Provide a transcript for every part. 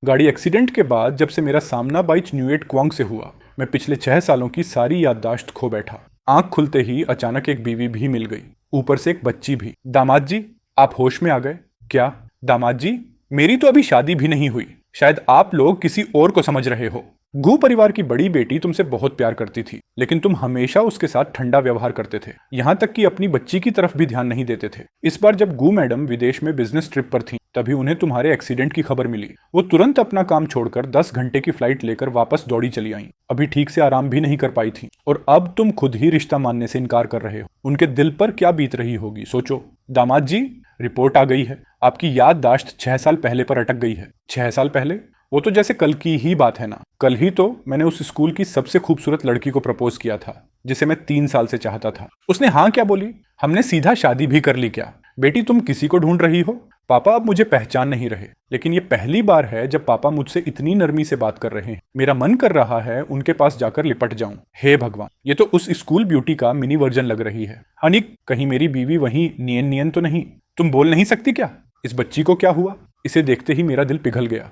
गाड़ी एक्सीडेंट के बाद जब से मेरा सामना बाइच न्यूएट क्वांग से हुआ, मैं पिछले 6 सालों की सारी याददाश्त खो बैठा। आंख खुलते ही अचानक एक बीवी भी मिल गई, ऊपर से एक बच्ची भी। दामाद जी, आप होश में आ गए क्या? दामाद जी, मेरी तो अभी शादी भी नहीं हुई। शायद आप लोग किसी और को समझ रहे हो। गू परिवार की बड़ी बेटी तुमसे बहुत प्यार करती थी, लेकिन तुम हमेशा उसके साथ ठंडा व्यवहार करते थे, यहाँ तक कि अपनी बच्ची की तरफ भी ध्यान नहीं देते थे। इस बार जब गू मैडम विदेश में बिजनेस ट्रिप पर थी, तभी उन्हें तुम्हारे एक्सीडेंट की खबर मिली। वो तुरंत अपना काम छोड़कर 10 घंटे की फ्लाइट लेकर वापस दौड़ी चली आई। अभी ठीक से आराम भी नहीं कर पाई थी, और अब तुम खुद ही रिश्ता मानने से इनकार कर रहे हो। उनके दिल पर क्या बीत रही होगी, सोचो। दामाद जी, रिपोर्ट आ गई है। आपकी याददाश्त 6 साल पहले पर अटक गई है। 6 साल पहले? वो तो जैसे कल की ही बात है ना। कल ही तो मैंने उस स्कूल की सबसे खूबसूरत लड़की को प्रपोज किया था, जिसे मैं 3 साल से चाहता था। उसने हाँ क्या बोली। हमने सीधा शादी भी कर ली। क्या बेटी, तुम किसी को ढूंढ रही हो? पापा अब मुझे पहचान नहीं रहे, लेकिन ये पहली बार है जब पापा मुझसे इतनी नरमी से बात कर रहे हैं। मेरा मन कर रहा है उनके पास जाकर लिपट जाऊं। हे भगवान, ये तो उस स्कूल ब्यूटी का मिनी वर्जन लग रही है। अनिक, कहीं मेरी बीवी वही नियन नियन तो नहीं? तुम बोल नहीं सकती क्या? इस बच्ची को क्या हुआ? इसे देखते ही मेरा दिल पिघल गया।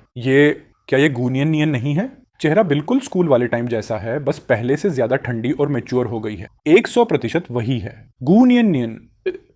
क्या ये गूनियन नियन नहीं है? चेहरा बिल्कुल स्कूल वाले टाइम जैसा है, बस पहले से ज्यादा ठंडी और मैच्योर हो गई है। 100% वही है, गूनियन नियन,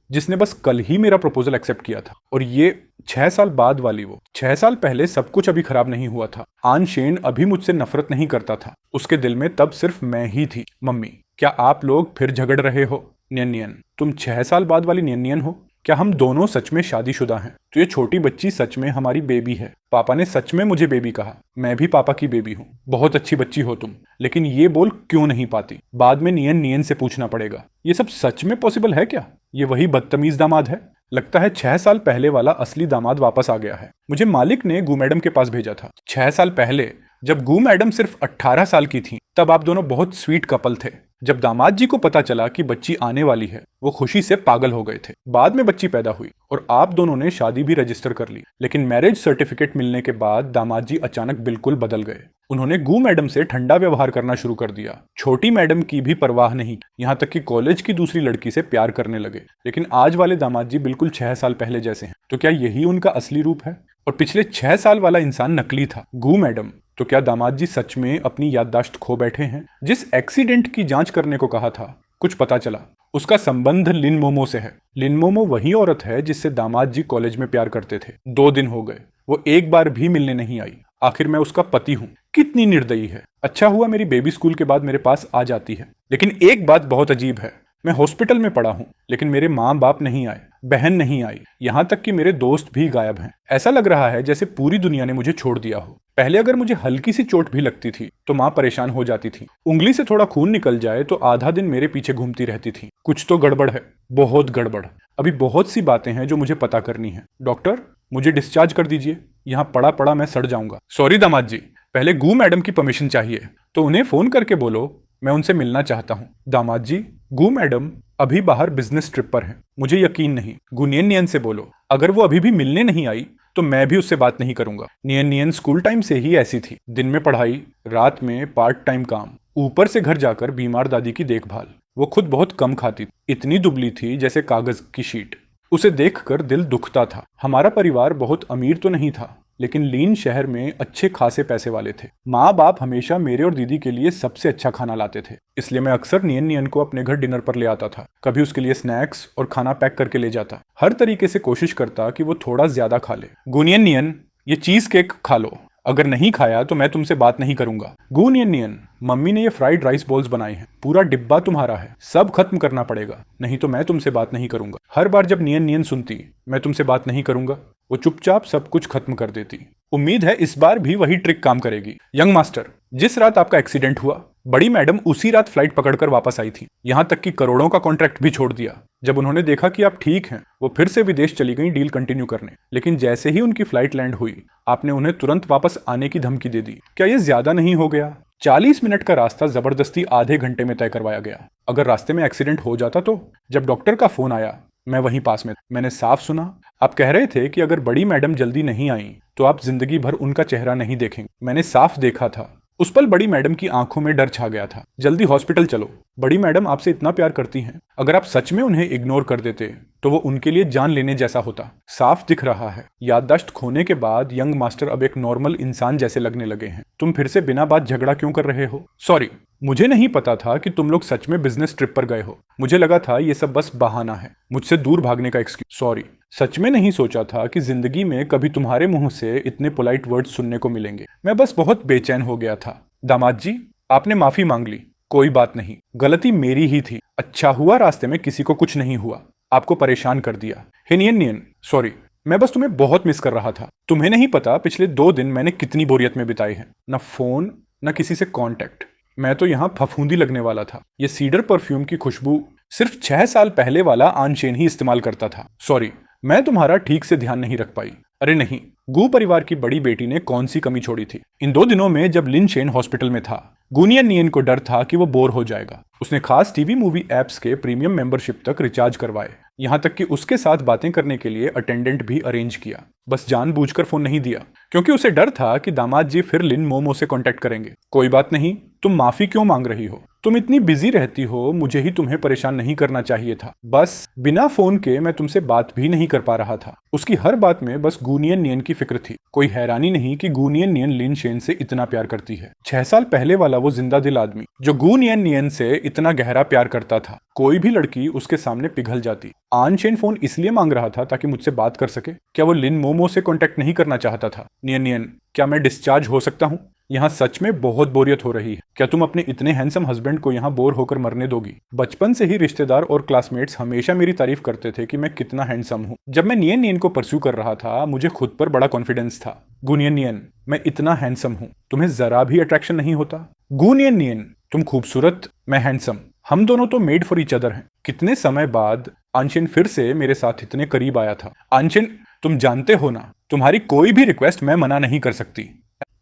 जिसने बस कल ही मेरा प्रपोजल एक्सेप्ट किया था। और ये 6 साल बाद वाली वो। 6 साल पहले सब कुछ अभी खराब नहीं हुआ था। आन शेन अभी मुझसे नफरत नहीं करता था। उसके दिल में तब सिर्फ मैं ही थी। मम्मी, क्या आप लोग फिर झगड़ रहे हो? नियन नियन, तुम 6 साल बाद वाली नियन नियन हो? क्या हम दोनों सच में शादीशुदा हैं? तो ये छोटी बच्ची सच में हमारी बेबी है। पापा ने सच में मुझे बेबी कहा। मैं भी पापा की बेबी हूँ। बहुत अच्छी बच्ची हो तुम, लेकिन ये बोल क्यों नहीं पाती? बाद में नियन नियन से पूछना पड़ेगा। ये सब सच में पॉसिबल है क्या? ये वही बदतमीज दामाद है। लगता है 6 साल पहले वाला असली दामाद वापस आ गया है। मुझे मालिक ने गू मैडम के पास भेजा था। 6 साल पहले जब गू मैडम सिर्फ 18 साल की थी, तब आप दोनों बहुत स्वीट कपल थे। जब दामाद जी को पता चला कि बच्ची आने वाली है, वो खुशी से पागल हो गए थे। बाद में बच्ची पैदा हुई और आप दोनों ने शादी भी रजिस्टर कर ली। लेकिन मैरिज सर्टिफिकेट मिलने के बाद दामाद जी अचानक बिल्कुल बदल गए। उन्होंने गू मैडम से ठंडा व्यवहार करना शुरू कर दिया। छोटी मैडम की भी परवाह नहीं, यहाँ तक कि कॉलेज की दूसरी लड़की से प्यार करने लगे। लेकिन आज वाले दामाद जी बिल्कुल 6 साल पहले जैसे हैं। तो क्या यही उनका असली रूप है? और पिछले 6 साल वाला इंसान नकली था, गू मैडम। तो क्या दामाद जी सच में अपनी याददाश्त खो बैठे हैं? जिस एक्सीडेंट की जांच करने को कहा था, कुछ पता चला। उसका संबंध लिन मोमो से है। लिन मोमो वही औरत है जिससे दामाद जी कॉलेज में प्यार करते थे। 2 दिन हो गए, वो एक बार भी मिलने नहीं आई। आखिर मैं उसका पति हूँ। कितनी निर्दयी है। अच्छा हुआ मेरी बेबी स्कूल के बाद मेरे पास आ जाती है। लेकिन एक बात बहुत अजीब है, मैं हॉस्पिटल में पड़ा हूँ, लेकिन मेरे माँ बाप नहीं आए, बहन नहीं आई, यहाँ तक कि मेरे दोस्त भी गायब हैं। ऐसा लग रहा है जैसे पूरी दुनिया ने मुझे छोड़ दिया हो। पहले अगर मुझे हल्की सी चोट भी लगती थी तो माँ परेशान हो जाती थी। उंगली से थोड़ा खून निकल जाए तो आधा दिन मेरे पीछे घूमती रहती थी। कुछ तो गड़बड़ है, बहुत गड़बड़। अभी बहुत सी बातें हैं जो मुझे पता करनी है। डॉक्टर, मुझे डिस्चार्ज कर दीजिए, यहाँ पड़ा पड़ा मैं सड़ जाऊंगा। सॉरी दामाद जी, पहले गू मैडम की परमिशन चाहिए, तो उन्हें फोन करके बोलो मैं उनसे मिलना चाहता हूँ। दामाद जी, गू मैडम अभी बाहर बिजनेस ट्रिप पर हैं। मुझे यकीन नहीं। गुनियन नियन से बोलो, अगर वो अभी भी मिलने नहीं आई तो मैं भी उससे बात नहीं करूंगा। नियन नियन स्कूल टाइम से ही ऐसी थी। दिन में पढ़ाई, रात में पार्ट टाइम काम, ऊपर से घर जाकर बीमार दादी की देखभाल। वो खुद बहुत कम खाती, इतनी दुबली थी जैसे कागज की शीट। उसे देखकर दिल दुखता था। हमारा परिवार बहुत अमीर तो नहीं था, लेकिन लीन शहर में अच्छे खासे पैसे वाले थे। माँ बाप हमेशा मेरे और दीदी के लिए सबसे अच्छा खाना लाते थे, इसलिए मैं अक्सर नियन नियन को अपने घर डिनर पर ले आता था। कभी उसके लिए स्नैक्स और खाना पैक करके ले जाता। हर तरीके से कोशिश करता कि वो थोड़ा ज्यादा खा ले। गुनियन नियन, ये चीज केक खा लो, अगर नहीं खाया तो मैं तुमसे बात नहीं करूंगा। गू नियन नियन, मम्मी ने ये फ्राइड राइस बॉल्स बनाए हैं, पूरा डिब्बा तुम्हारा है, सब खत्म करना पड़ेगा, नहीं तो मैं तुमसे बात नहीं करूंगा। हर बार जब नियन नियन सुनती मैं तुमसे बात नहीं करूंगा, वो चुपचाप सब कुछ खत्म कर देती। उम्मीद है इस बार भी वही ट्रिक काम करेगी। यंग मास्टर, जिस रात आपका एक्सीडेंट हुआ, बड़ी मैडम उसी रात फ्लाइट पकड़कर वापस आई थी। यहां तक कि करोड़ों का कॉन्ट्रैक्ट भी छोड़ दिया। जब उन्होंने देखा कि आप ठीक हैं, वो फिर से विदेश चली गई डील कंटिन्यू करने। लेकिन जैसे ही उनकी फ्लाइट लैंड हुई, आपने उन्हें तुरंत वापस आने की धमकी दे दी। क्या ये ज्यादा नहीं हो गया? 40 मिनट का रास्ता जबरदस्ती आधे घंटे में तय करवाया गया। अगर रास्ते में एक्सीडेंट हो जाता तो? जब डॉक्टर का फोन आया, मैं वहीं पास में, मैंने साफ सुना आप कह रहे थे कि अगर बड़ी मैडम जल्दी नहीं आई तो आप जिंदगी भर उनका चेहरा नहीं देखेंगे। मैंने साफ देखा था उस पल बड़ी मैडम की आंखों में डर छा गया था। जल्दी हॉस्पिटल चलो। बड़ी मैडम आपसे इतना प्यार करती हैं, अगर आप सच में उन्हें इग्नोर कर देते तो वो उनके लिए जान लेने जैसा होता। साफ दिख रहा है याददाश्त खोने के बाद यंग मास्टर अब एक नॉर्मल इंसान जैसे लगने लगे हैं। तुम फिर से बिना बात झगड़ा क्यों कर रहे हो? सॉरी, मुझे नहीं पता था कि तुम लोग सच में बिजनेस ट्रिप पर गए हो। मुझे लगा था ये सब बस बहाना है, मुझसे दूर भागने का एक्सक्यूज। सॉरी, सच में नहीं सोचा था कि जिंदगी में कभी तुम्हारे मुंह से इतने पोलाइट वर्ड्स सुनने को मिलेंगे। मैं बस बहुत बेचैन हो गया था। दामाद जी, आपने माफी मांग ली। कोई बात नहीं, गलती मेरी ही थी। अच्छा हुआ रास्ते में किसी को कुछ नहीं हुआ, आपको परेशान कर दिया। नियन, सॉरी, मैं बस तुम्हें बहुत मिस कर रहा था। तुम्हें नहीं पता पिछले 2 दिन मैंने कितनी बोरियत में बिताए हैं। न फोन, न किसी से कांटेक्ट। मैं तो यहाँ फफूंदी लगने वाला था। ये सीडर परफ्यूम की खुशबू सिर्फ 6 साल पहले वाला आनशेन ही इस्तेमाल करता था। सॉरी, मैं तुम्हारा ठीक से ध्यान नहीं रख पाई। अरे नहीं, गू परिवार की बड़ी बेटी ने कौन सी कमी छोड़ी थी? इन 2 दिनों में जब लिन शेन हॉस्पिटल में था, गुनियन नियन को डर था कि वो बोर हो जाएगा। उसने खास टीवी मूवी एप्स के प्रीमियम मेंबरशिप तक रिचार्ज करवाए, यहाँ तक कि उसके साथ बातें करने के लिए अटेंडेंट भी अरेंज किया। बस जानबूझकर फोन नहीं दिया, क्योंकि उसे डर था कि दामाद जी फिर लिन मोमो से कांटेक्ट करेंगे। कोई बात नहीं, तुम माफी क्यों मांग रही हो? तुम इतनी बिजी रहती हो, मुझे ही तुम्हें परेशान नहीं करना चाहिए था। बस बिना फोन के मैं तुमसे बात भी नहीं कर पा रहा था। उसकी हर बात में बस गुनियन नियन की फिक्र थी। कोई हैरानी नहीं कि गुनियन नियन लिन शेन से इतना प्यार करती है। 6 साल पहले वाला वो जिंदा दिल आदमी जो गुनियन नियन से इतना गहरा प्यार करता था, कोई भी लड़की उसके सामने पिघल जाती। आनशेन फोन इसलिए मांग रहा था ताकि मुझसे बात कर सके। क्या वो लिन मोमो से कांटेक्ट नहीं करना चाहता था? नियन, क्या मैं डिस्चार्ज हो सकता हूँ? यहाँ सच में बहुत बोरियत हो रही है। क्या तुम अपने इतने हैंडसम हस्बैंड को यहाँ बोर होकर मरने दोगी? बचपन से ही रिश्तेदार और क्लासमेट्स हमेशा मेरी तारीफ करते थे कि मैं कितना हैंडसम हूँ। जब मैं नियन को परस्यू कर रहा था, मुझे खुद पर बड़ा कॉन्फिडेंस था। गुनियन, मैं इतना हैंडसम हूँ, तुम्हें जरा भी अट्रैक्शन नहीं होता? गुनियन, तुम खूबसूरत, मैं हैंडसम, हम दोनों तो मेड फॉर ईच अदर हैं। कितने समय बाद आनशेन फिर से मेरे साथ इतने करीब आया था। आनशेन, तुम जानते हो ना, तुम्हारी कोई भी रिक्वेस्ट मैं मना नहीं कर सकती।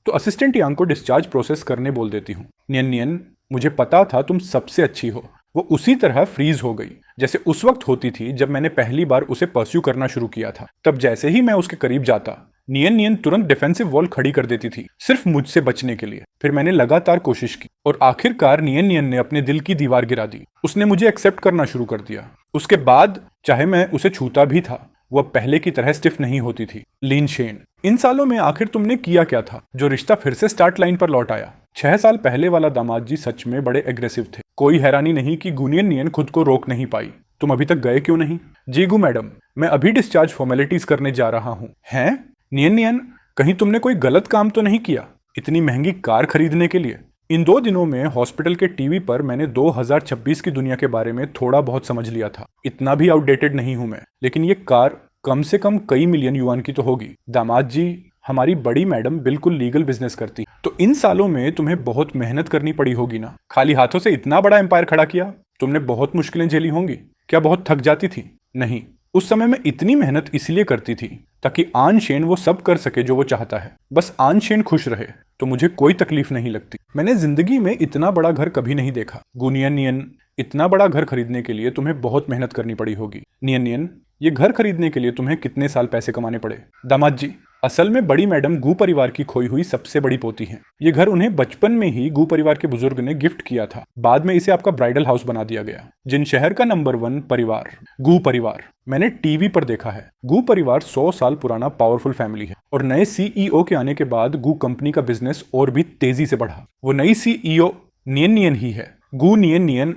तो असिस्टेंट यांग को डिस्चार्ज प्रोसेस करने बोल देती हूँ। नियन, मुझे पता था तुम सबसे अच्छी हो। वो उसी तरह फ्रीज हो गई जैसे उस वक्त होती थी जब मैंने पहली बार उसे परस्यू करना शुरू किया था। तब जैसे ही मैं उसके करीब जाता, नियन तुरंत डिफेंसिव वॉल खड़ी कर देती थी, सिर्फ मुझसे बचने के लिए। फिर मैंने लगातार कोशिश की और आखिरकार नियन ने अपने दिल की दीवार गिरा दी। उसने मुझे एक्सेप्ट करना शुरू कर दिया। उसके बाद चाहे मैं उसे छूता भी था, वह पहले की तरह स्टिफ नहीं होती थी। लिन शेन, इन सालों में आखिर तुमने किया क्या था जो रिश्ता फिर से स्टार्ट लाइन पर लौट आया? 6 साल पहले वाला दामाद जी सच में बड़े एग्रेसिव थे। कोई हैरानी नहीं कि गुनियन नियन खुद को रोक नहीं पाई। तुम अभी तक गए क्यों नहीं? जी गु मैडम, मैं अभी डिस्चार्ज फॉर्मेलिटीज करने जा रहा हूँ। हैं? नियन, कहीं तुमने कोई गलत काम तो नहीं किया इतनी महंगी कार खरीदने के लिए? इन 2 दिनों में हॉस्पिटल के टीवी पर मैंने 2026 की दुनिया के बारे में थोड़ा बहुत समझ लिया था। इतना भी आउटडेटेड नहीं हूं मैं, लेकिन ये कार कम से कम कई मिलियन युआन की तो होगी। दामाद जी, हमारी बड़ी मैडम बिल्कुल लीगल बिजनेस करती, तो इन सालों में तुम्हें बहुत मेहनत करनी पड़ी होगी ना। खाली हाथों से इतना बड़ा एम्पायर खड़ा किया। तुमने बहुत मुश्किलें झेली होंगी। क्या बहुत थक जाती थी? नहीं, उस समय मैं इतनी मेहनत इसलिए करती थी ताकि आनशेन वो सब कर सके जो वो चाहता है। बस आनशेन खुश रहे तो मुझे कोई तकलीफ नहीं लगती। मैंने जिंदगी में इतना बड़ा घर कभी नहीं देखा। गुनियन, इतना बड़ा घर खरीदने के लिए तुम्हें बहुत मेहनत करनी पड़ी होगी। नियन, ये घर खरीदने के लिए तुम्हें कितने साल पैसे कमाने पड़े? दामाद जी, असल में बड़ी मैडम गू परिवार की खोई हुई सबसे बड़ी पोती हैं। ये घर उन्हें बचपन में ही गू परिवार के बुजुर्ग ने गिफ्ट किया था। बाद में इसे आपका ब्राइडल हाउस बना दिया गया। जिन शहर का नंबर 1 परिवार, गू परिवार, मैंने टीवी पर देखा है। गू परिवार 100 साल पुराना पावरफुल फैमिली है और नए सीईओ के आने के बाद गू कंपनी का बिजनेस और भी तेजी से बढ़ा। वो नई सीईओ नियन ही है। गू नियन,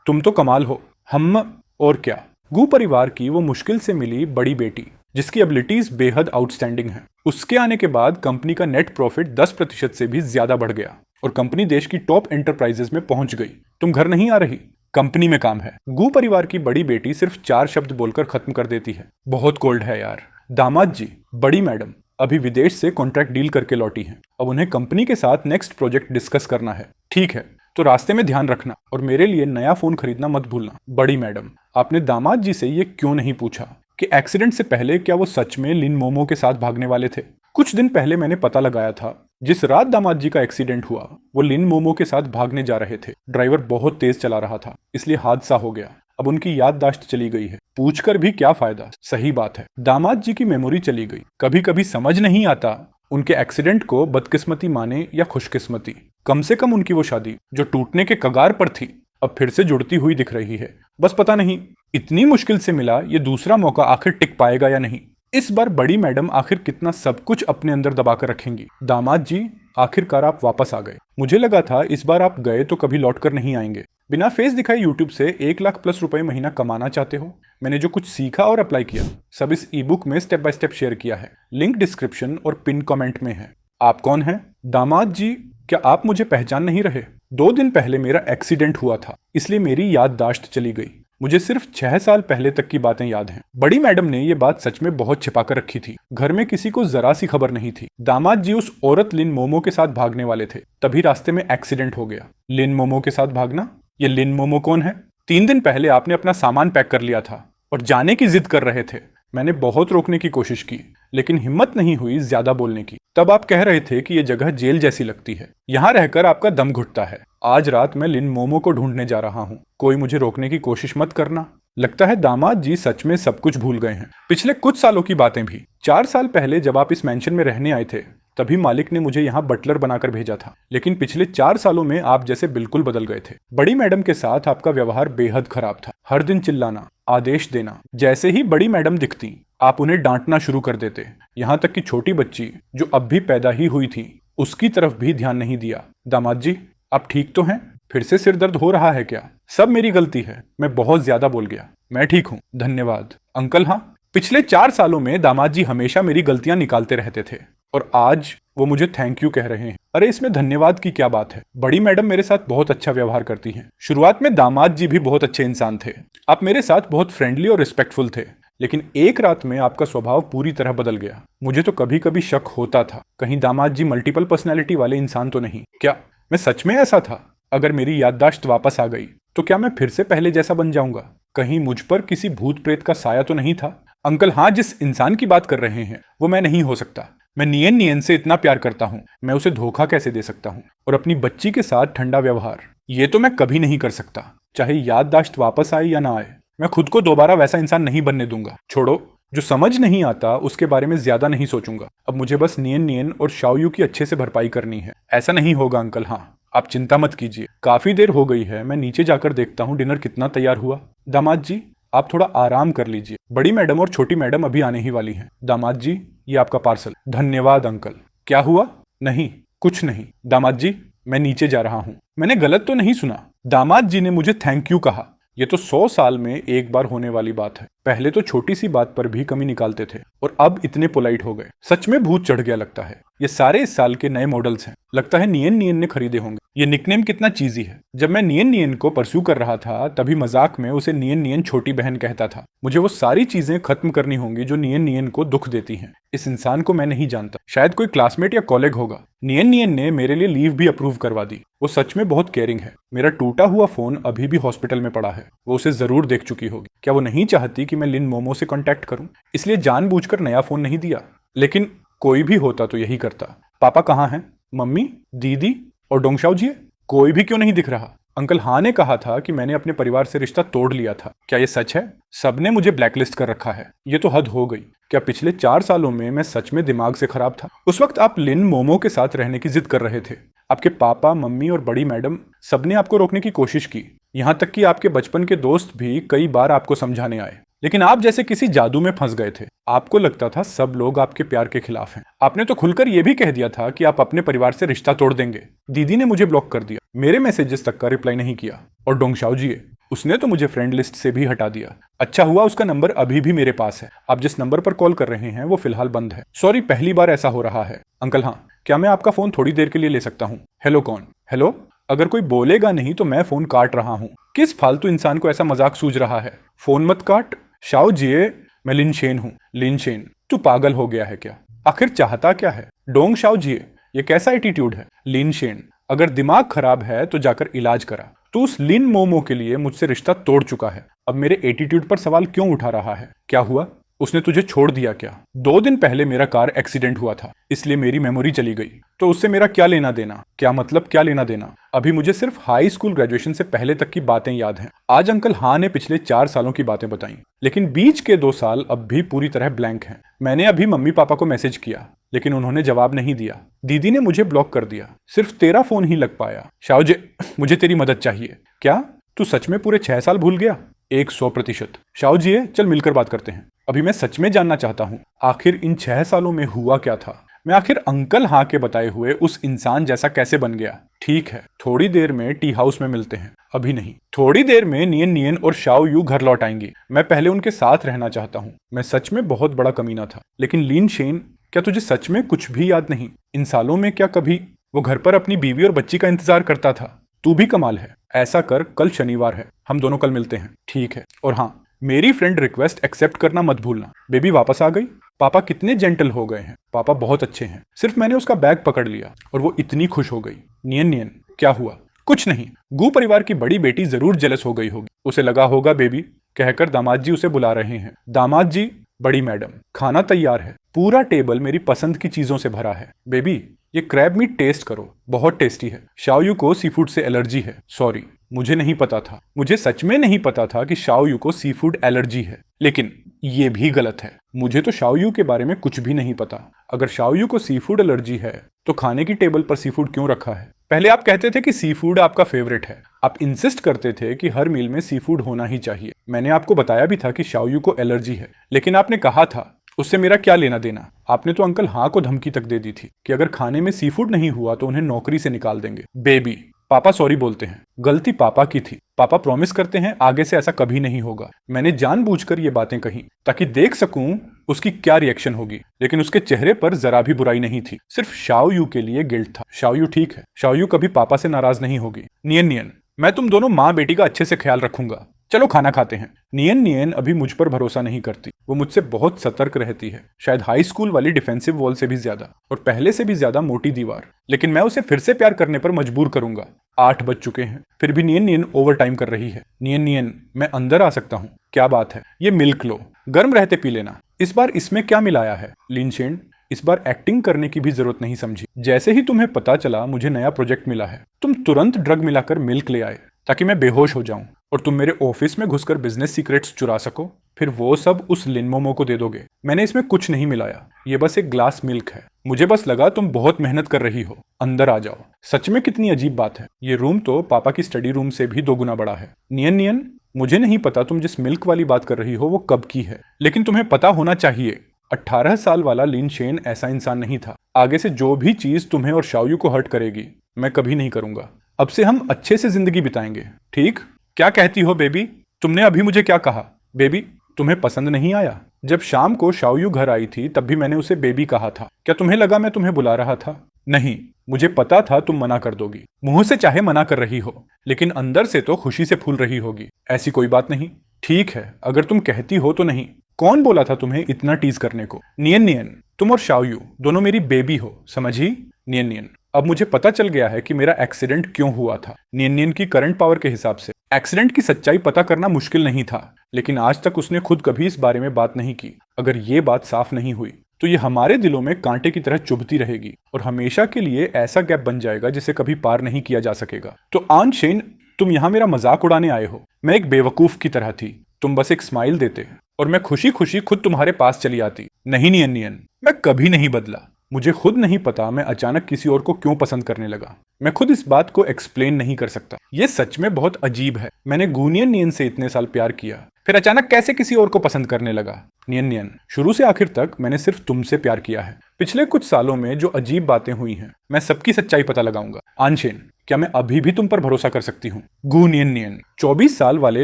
तुम तो कमाल हो। हम और क्या, गू परिवार की वो मुश्किल से मिली बड़ी बेटी जिसकी एबिलिटीज बेहद आउटस्टैंडिंग है। उसके आने के बाद कंपनी का नेट प्रॉफिट 10% से भी ज्यादा बढ़ गया और कंपनी देश की टॉप एंटरप्राइजेस में पहुंच गई। तुम घर नहीं आ रही? कंपनी में काम है। गू परिवार की बड़ी बेटी सिर्फ 4 शब्द बोलकर खत्म कर देती है। बहुत कोल्ड है यार। दामाद जी, बड़ी मैडम अभी विदेश से कॉन्ट्रैक्ट डील करके लौटी हैं। अब उन्हें कंपनी के साथ नेक्स्ट प्रोजेक्ट डिस्कस करना है। ठीक है, तो रास्ते में ध्यान रखना और मेरे लिए नया फोन खरीदना मत भूलना। बड़ी मैडम, आपने दामाद जी से ये क्यों नहीं पूछा कि एक्सीडेंट से पहले क्या वो सच में लिन मोमो के साथ भागने वाले थे? कुछ दिन पहले मैंने पता लगाया था, जिस रात दामाद जी का एक्सीडेंट हुआ वो लिन मोमो के साथ भागने जा रहे थे। ड्राइवर बहुत तेज चला रहा था, इसलिए हादसा हो गया। अब उनकी याददाश्त चली गई है। पूछकर भी क्या फायदा? सही बात है, दामाद जी की मेमोरी चली गई। कभी कभी समझ नहीं आता उनके एक्सीडेंट को बदकिस्मती माने या खुशकिस्मती। कम से कम उनकी वो शादी जो टूटने के कगार पर थी अब फिर से जुड़ती हुई दिख रही है। बस पता नहीं इतनी मुश्किल से मिला ये दूसरा मौका आखिर टिक पाएगा या नहीं। इस बार बड़ी मैडम आखिर कितना सब कुछ अपने अंदर दबाकर रखेंगी। दामाद जी, आखिरकार आप वापस आ गए। मुझे लगा था इस बार आप गए तो कभी लौट कर नहीं आएंगे। बिना फेस दिखाए यूट्यूब से 1 लाख+ रुपए महीना कमाना चाहते हो। मैंने जो कुछ सीखा और अप्लाई किया सब इस ई बुक में स्टेप बाय स्टेप शेयर किया है। लिंक डिस्क्रिप्शन और पिन कमेंट में है। आप कौन हैं? दामाद जी, क्या आप मुझे पहचान नहीं रहे? 2 दिन पहले मेरा एक्सीडेंट हुआ था, इसलिए मेरी याददाश्त चली गई। मुझे सिर्फ 6 साल पहले तक की बातें याद हैं। बड़ी मैडम ने ये बात सच में बहुत छिपा कर रखी थी। घर में किसी को जरा सी खबर नहीं थी। दामाद जी उस औरत लिन मोमो के साथ भागने वाले थे, तभी रास्ते में एक्सीडेंट हो गया। लिन मोमो के साथ भागना? ये लिन मोमो कौन है? 3 दिन पहले आपने अपना सामान पैक कर लिया था और जाने की जिद कर रहे थे। मैंने बहुत रोकने की कोशिश की, लेकिन हिम्मत नहीं हुई ज्यादा बोलने की। तब आप कह रहे थे कि ये जगह जेल जैसी लगती है, यहाँ रहकर आपका दम घुटता है। आज रात मैं लिन मोमो को ढूंढने जा रहा हूँ। कोई मुझे रोकने की कोशिश मत करना। लगता है दामाद जी सच में सब कुछ भूल गए हैं, पिछले कुछ सालों की बातें भी। 4 साल पहले जब आप इस मेंशन में रहने आए थे तभी मालिक ने मुझे यहाँ बटलर बनाकर भेजा था, लेकिन पिछले 4 सालों में आप जैसे बिल्कुल बदल गए थे। बड़ी मैडम के साथ आपका व्यवहार बेहद खराब था। हर दिन चिल्लाना, आदेश देना, जैसे ही बड़ी मैडम दिखती आप उन्हें डांटना शुरू कर देते। यहाँ तक कि छोटी बच्ची जो अब भी पैदा ही हुई थी उसकी तरफ भी ध्यान नहीं दिया। दामाद जी, आप ठीक तो हैं? फिर से सिर दर्द हो रहा है क्या? सब मेरी गलती है, मैं बहुत ज्यादा बोल गया। मैं ठीक हूँ, धन्यवाद। अंकल हाँ, पिछले 4 सालों में दामाद जी हमेशा मेरी गलतियां निकालते रहते थे और आज वो मुझे थैंक यू कह रहे हैं। अरे इसमें धन्यवाद की क्या बात है? बड़ी मैडम मेरे साथ बहुत अच्छा व्यवहार करती हैं। शुरुआत में दामाद जी भी बहुत अच्छे इंसान थे। आप मेरे साथ बहुत फ्रेंडली और रिस्पेक्टफुल थे, लेकिन एक रात में आपका स्वभाव पूरी तरह बदल गया। मुझे तो कभी कभी शक होता था कहीं दामाद जी मल्टीपल पर्सनैलिटी वाले इंसान तो नहीं। क्या मैं सच में ऐसा था? अगर मेरी याददाश्त वापस आ गई तो क्या मैं फिर से पहले जैसा बन जाऊंगा? कहीं मुझ पर किसी भूत प्रेत का साया तो नहीं था? अंकल हाँ, जिस इंसान की बात कर रहे हैं वो मैं नहीं हो सकता। मैं नियन नियन से इतना प्यार करता हूँ, मैं उसे धोखा कैसे दे सकता हूँ? और अपनी बच्ची के साथ ठंडा व्यवहार, ये तो मैं कभी नहीं कर सकता। चाहे याददाश्त वापस आए या ना आए, मैं खुद को दोबारा वैसा इंसान नहीं बनने दूंगा। छोड़ो, जो समझ नहीं आता उसके बारे में ज्यादा नहीं सोचूंगा। अब मुझे बस नियन नियन और शाओयू की अच्छे से भरपाई करनी है। ऐसा नहीं होगा अंकल। हाँ, आप चिंता मत कीजिए। काफी देर हो गई है, मैं नीचे जाकर देखता हूँ डिनर कितना तैयार हुआ। दामाद जी, आप थोड़ा आराम कर लीजिए। बड़ी मैडम और छोटी मैडम अभी आने ही वाली हैं। दामाद जी, ये आपका पार्सल। धन्यवाद अंकल। क्या हुआ? नहीं, कुछ नहीं। दामाद जी, मैं नीचे जा रहा हूँ। मैंने गलत तो नहीं सुना? दामाद जी ने मुझे थैंक यू कहा। ये तो 100 साल में एक बार होने वाली बात है। पहले तो छोटी सी बात पर भी कमी निकालते थे और अब इतने पोलाइट हो गए। सच में भूत चढ़ गया लगता है। ये सारे इस साल के नए मॉडल्स हैं। लगता है नियन नियन ने खरीदे होंगे। ये निकनेम कितना चीजी है। जब मैं नियन नियन को परस्यू कर रहा था तभी मजाक में उसे नियन नियन छोटी बहन कहता था। मुझे वो सारी चीजें खत्म करनी होंगी जो नियन नियन को दुख देती हैं। इस इंसान को मैं नहीं जानता, शायद कोई क्लासमेट या कॉलेग होगा। नियन नियन ने मेरे लिए लीव भी अप्रूव करवा दी। वो सच में बहुत केयरिंग है। मेरा टूटा हुआ फोन अभी भी हॉस्पिटल में पड़ा है। वो उसे जरूर देख चुकी होगी। क्या वो नहीं चाहती कि मैं लिन मोमो से कांटेक्ट करूं, इसलिए जानबूझकर नया फोन नहीं दिया? लेकिन कोई भी होता तो यही करता। पापा कहाँ हैं? मम्मी, दीदी और डोंगशाओ जी? कोई भी क्यों नहीं दिख रहा? अंकल हाँ ने कहा था कि मैंने अपने परिवार से रिश्ता तोड़ लिया था। क्या ये सच है? सबने मुझे ब्लैकलिस्ट कर रखा है। ये तो हद हो गई। क्या पिछले 4 सालों में मैं सच में दिमाग से खराब था? उस वक्त आप लिन मोमो के साथ रहने की जिद कर रहे थे। आपके पापा, मम्मी और बड़ी मैडम सबने आपको रोकने की कोशिश की। यहाँ तक कि आपके बचपन के दोस्त भी कई बार आपको समझाने आए, लेकिन आप जैसे किसी जादू में फंस गए थे। आपको लगता था सब लोग आपके प्यार के खिलाफ हैं। आपने तो खुलकर यह भी कह दिया था कि आप अपने परिवार से रिश्ता तोड़ देंगे। दीदी ने मुझे ब्लॉक कर दिया, मेरे मैसेजेस तक का रिप्लाई नहीं किया। और डोंगशाओ जी, उसने तो मुझे फ्रेंड लिस्ट से भी हटा दिया। अच्छा हुआ उसका नंबर अभी भी मेरे पास है। आप जिस नंबर पर कॉल कर रहे हैं वो फिलहाल बंद है। सॉरी, पहली बार ऐसा हो रहा है। अंकल हाँ, क्या मैं आपका फोन थोड़ी देर के लिए ले सकता हूँ? हेलो कौन? हेलो? अगर कोई बोलेगा नहीं तो मैं फोन काट रहा हूँ। किस फालतू इंसान को ऐसा मजाक सूझ रहा है? फोन मत काट। शाओ जिए, मैं लिनशेन हूँ। लिनशेन, तू पागल हो गया है क्या? आखिर चाहता क्या है? डोंग शाओ जिए, ये कैसा एटीट्यूड है? लिनशेन, अगर दिमाग खराब है तो जाकर इलाज करा। तू उस लिन मोमो के लिए मुझसे रिश्ता तोड़ चुका है। अब मेरे एटीट्यूड पर सवाल क्यों उठा रहा है? क्या हुआ? उसने तुझे छोड़ दिया क्या? 2 दिन पहले मेरा कार एक्सीडेंट हुआ था, इसलिए मेरी मेमोरी चली गई। तो उससे मेरा क्या लेना देना? क्या मतलब क्या लेना देना? अभी मुझे सिर्फ हाई स्कूल ग्रेजुएशन से पहले तक की बातें याद हैं। आज अंकल हाँ ने पिछले 4 सालों की बातें बताई, लेकिन बीच के 2 साल अब भी पूरी तरह ब्लैंक हैं। मैंने अभी मम्मी पापा को मैसेज किया, लेकिन उन्होंने जवाब नहीं दिया। दीदी ने मुझे ब्लॉक कर दिया, सिर्फ तेरा फोन ही लग पाया। शाओजे, मुझे तेरी मदद चाहिए। क्या तू सच में पूरे 6 साल भूल गया? 100%। शाओ जी, चल मिलकर बात करते हैं। अभी मैं सच में जानना चाहता हूँ, आखिर इन 6 सालों में हुआ क्या था? मैं आखिर अंकल हाँ के बताए हुए उस इंसान जैसा कैसे बन गया? ठीक है, थोड़ी देर में टी हाउस में मिलते हैं। अभी नहीं, थोड़ी देर में नियन नियन और शाओ यू घर लौट आएंगी। मैं पहले उनके साथ रहना चाहता हूँ। मैं सच में बहुत बड़ा कमीना था। लेकिन लिन शेन, क्या तुझे सच में कुछ भी याद नहीं? इन सालों में क्या कभी वो घर पर अपनी बीवी और बच्ची का इंतजार करता था? तू भी कमाल है। ऐसा कर, कल शनिवार है, हम दोनों कल मिलते हैं। ठीक है। और हाँ, मेरी फ्रेंड रिक्वेस्ट एक्सेप्ट करना मत भूलना। बेबी वापस आ गई? पापा कितने जेंटल हो गए हैं। पापा बहुत अच्छे हैं। सिर्फ मैंने उसका बैग पकड़ लिया और वो इतनी खुश हो गई। नियन नियन, क्या हुआ? कुछ नहीं। गू परिवार की बड़ी बेटी जरूर जेलस हो गई होगी। उसे लगा होगा बेबी कहकर दामाद जी उसे बुला रहे हैं। दामाद जी, बड़ी मैडम, खाना तैयार है। पूरा टेबल मेरी पसंद की चीजों से भरा है। बेबी, ये क्रैब मीट टेस्ट करो, बहुत टेस्टी है। शाओयू को सी फूड से एलर्जी है। सॉरी, मुझे नहीं पता था। मुझे सच में नहीं पता था कि शाओयू को सी फूड एलर्जी है। लेकिन ये भी गलत है। मुझे तो शाओयू के बारे में कुछ भी नहीं पता। अगर शाओयू को सी फूड एलर्जी है तो खाने की टेबल पर सी फूड क्यों रखा है? पहले आप कहते थे कि सी फूड आपका फेवरेट है। आप इंसिस्ट करते थे कि हर मील में सी फूड होना ही चाहिए। मैंने आपको बताया भी था कि शाओयू को एलर्जी है, लेकिन आपने कहा था उससे मेरा क्या लेना देना। आपने तो अंकल हाँ को धमकी तक दे दी थी कि अगर खाने में सी फूड नहीं हुआ तो उन्हें नौकरी से निकाल देंगे। बेबी, पापा सॉरी बोलते हैं। गलती पापा की थी। पापा प्रॉमिस करते हैं आगे से ऐसा कभी नहीं होगा। मैंने जानबूझकर ये बातें कही ताकि देख सकूं उसकी क्या रिएक्शन होगी, लेकिन उसके चेहरे पर जरा भी बुराई नहीं थी। सिर्फ शाओयू के लिए गिल्ट था। शाओयू ठीक है। शाओयू कभी पापा से नाराज नहीं होगी। नियन नियन, मैं तुम दोनों माँ बेटी का अच्छे से ख्याल रखूंगा। चलो खाना खाते हैं। नियन नियन अभी मुझ पर भरोसा नहीं करती। वो मुझसे बहुत सतर्क रहती है, शायद हाई स्कूल वाली डिफेंसिव वॉल से भी ज्यादा, और पहले से भी ज्यादा मोटी दीवार। लेकिन मैं उसे फिर से प्यार करने पर मजबूर करूंगा। 8 बज चुके हैं, फिर भी नियन नियन ओवर टाइम कर रही है। नियन नियन, मैं अंदर आ सकता हूँ? क्या बात है? ये मिल्क लो, गर्म रहते पी लेना। इस बार इसमें क्या मिलाया है? लिनशेन, इस बार एक्टिंग करने की भी जरूरत नहीं समझी। जैसे ही तुम्हें पता चला मुझे नया प्रोजेक्ट मिला है, तुम तुरंत ड्रग मिलाकर मिल्क ले आए ताकि मैं बेहोश हो जाऊं और तुम मेरे ऑफिस में घुसकर बिजनेस सीक्रेट्स चुरा सको। फिर वो सब उस लिन मोमो को दे दोगे। मैंने इसमें कुछ नहीं मिलाया, ये बस एक ग्लास मिल्क है। मुझे बस लगा तुम बहुत मेहनत कर रही हो। अंदर आ जाओ। सच में कितनी अजीब बात है, ये रूम तो पापा की स्टडी रूम से भी 2 गुना बड़ा है। नियन नियन, मुझे नहीं पता तुम जिस मिल्क वाली बात कर रही हो वो कब की है, लेकिन तुम्हें पता होना चाहिए 18 साल वाला लिन शेन ऐसा इंसान नहीं था। आगे से जो भी चीज तुम्हें और शाओयू को हर्ट करेगी मैं कभी नहीं करूंगा। अब से हम अच्छे से जिंदगी बिताएंगे, ठीक? क्या कहती हो बेबी? तुमने अभी मुझे क्या कहा? बेबी, तुम्हें पसंद नहीं आया? जब शाम को शाओयू घर आई थी तब भी मैंने उसे बेबी कहा था। क्या तुम्हें लगा मैं तुम्हें बुला रहा था? नहीं, मुझे पता था तुम मना कर दोगी। मुंह से चाहे मना कर रही हो, लेकिन अंदर से तो खुशी से फूल रही होगी। ऐसी कोई बात नहीं। ठीक है, अगर तुम कहती हो तो नहीं। कौन बोला था तुम्हें इतना टीज करने को? नियन नियन, तुम और शाओयू दोनों मेरी बेबी हो, समझी? नियन नियन, अब मुझे पता चल गया है कि मेरा एक्सीडेंट क्यों हुआ था। नियन नियन की करंट पावर के हिसाब से एक्सीडेंट की सच्चाई पता करना मुश्किल नहीं था, लेकिन आज तक उसने खुद कभी इस बारे में बात नहीं की। अगर ये बात साफ नहीं हुई तो ये हमारे दिलों में कांटे की तरह चुभती रहेगी और हमेशा के लिए ऐसा गैप बन जाएगा जिसे कभी पार नहीं किया जा सकेगा। तो आन शेन, तुम यहाँ मेरा मजाक उड़ाने आए हो? मैं एक बेवकूफ की तरह थी। तुम बस एक स्माइल देते और मैं खुशी खुशी खुद तुम्हारे पास चली आती। नहीं नियन नियन, मैं कभी नहीं बदला। मुझे खुद नहीं पता मैं अचानक किसी और को क्यों पसंद करने लगा। मैं खुद इस बात को एक्सप्लेन नहीं कर सकता। ये सच में बहुत अजीब है। मैंने गुनियन नियन से इतने साल प्यार किया, फिर अचानक कैसे किसी और को पसंद करने लगा? नियन नियन, शुरू से आखिर तक मैंने सिर्फ तुमसे प्यार किया है। पिछले कुछ सालों में जो अजीब बातें हुई हैं, मैं सबकी सच्चाई पता लगाऊंगा। आनशेन, क्या मैं अभी भी तुम पर भरोसा कर सकती हूँ? गु नियन नियन, 24 साल वाले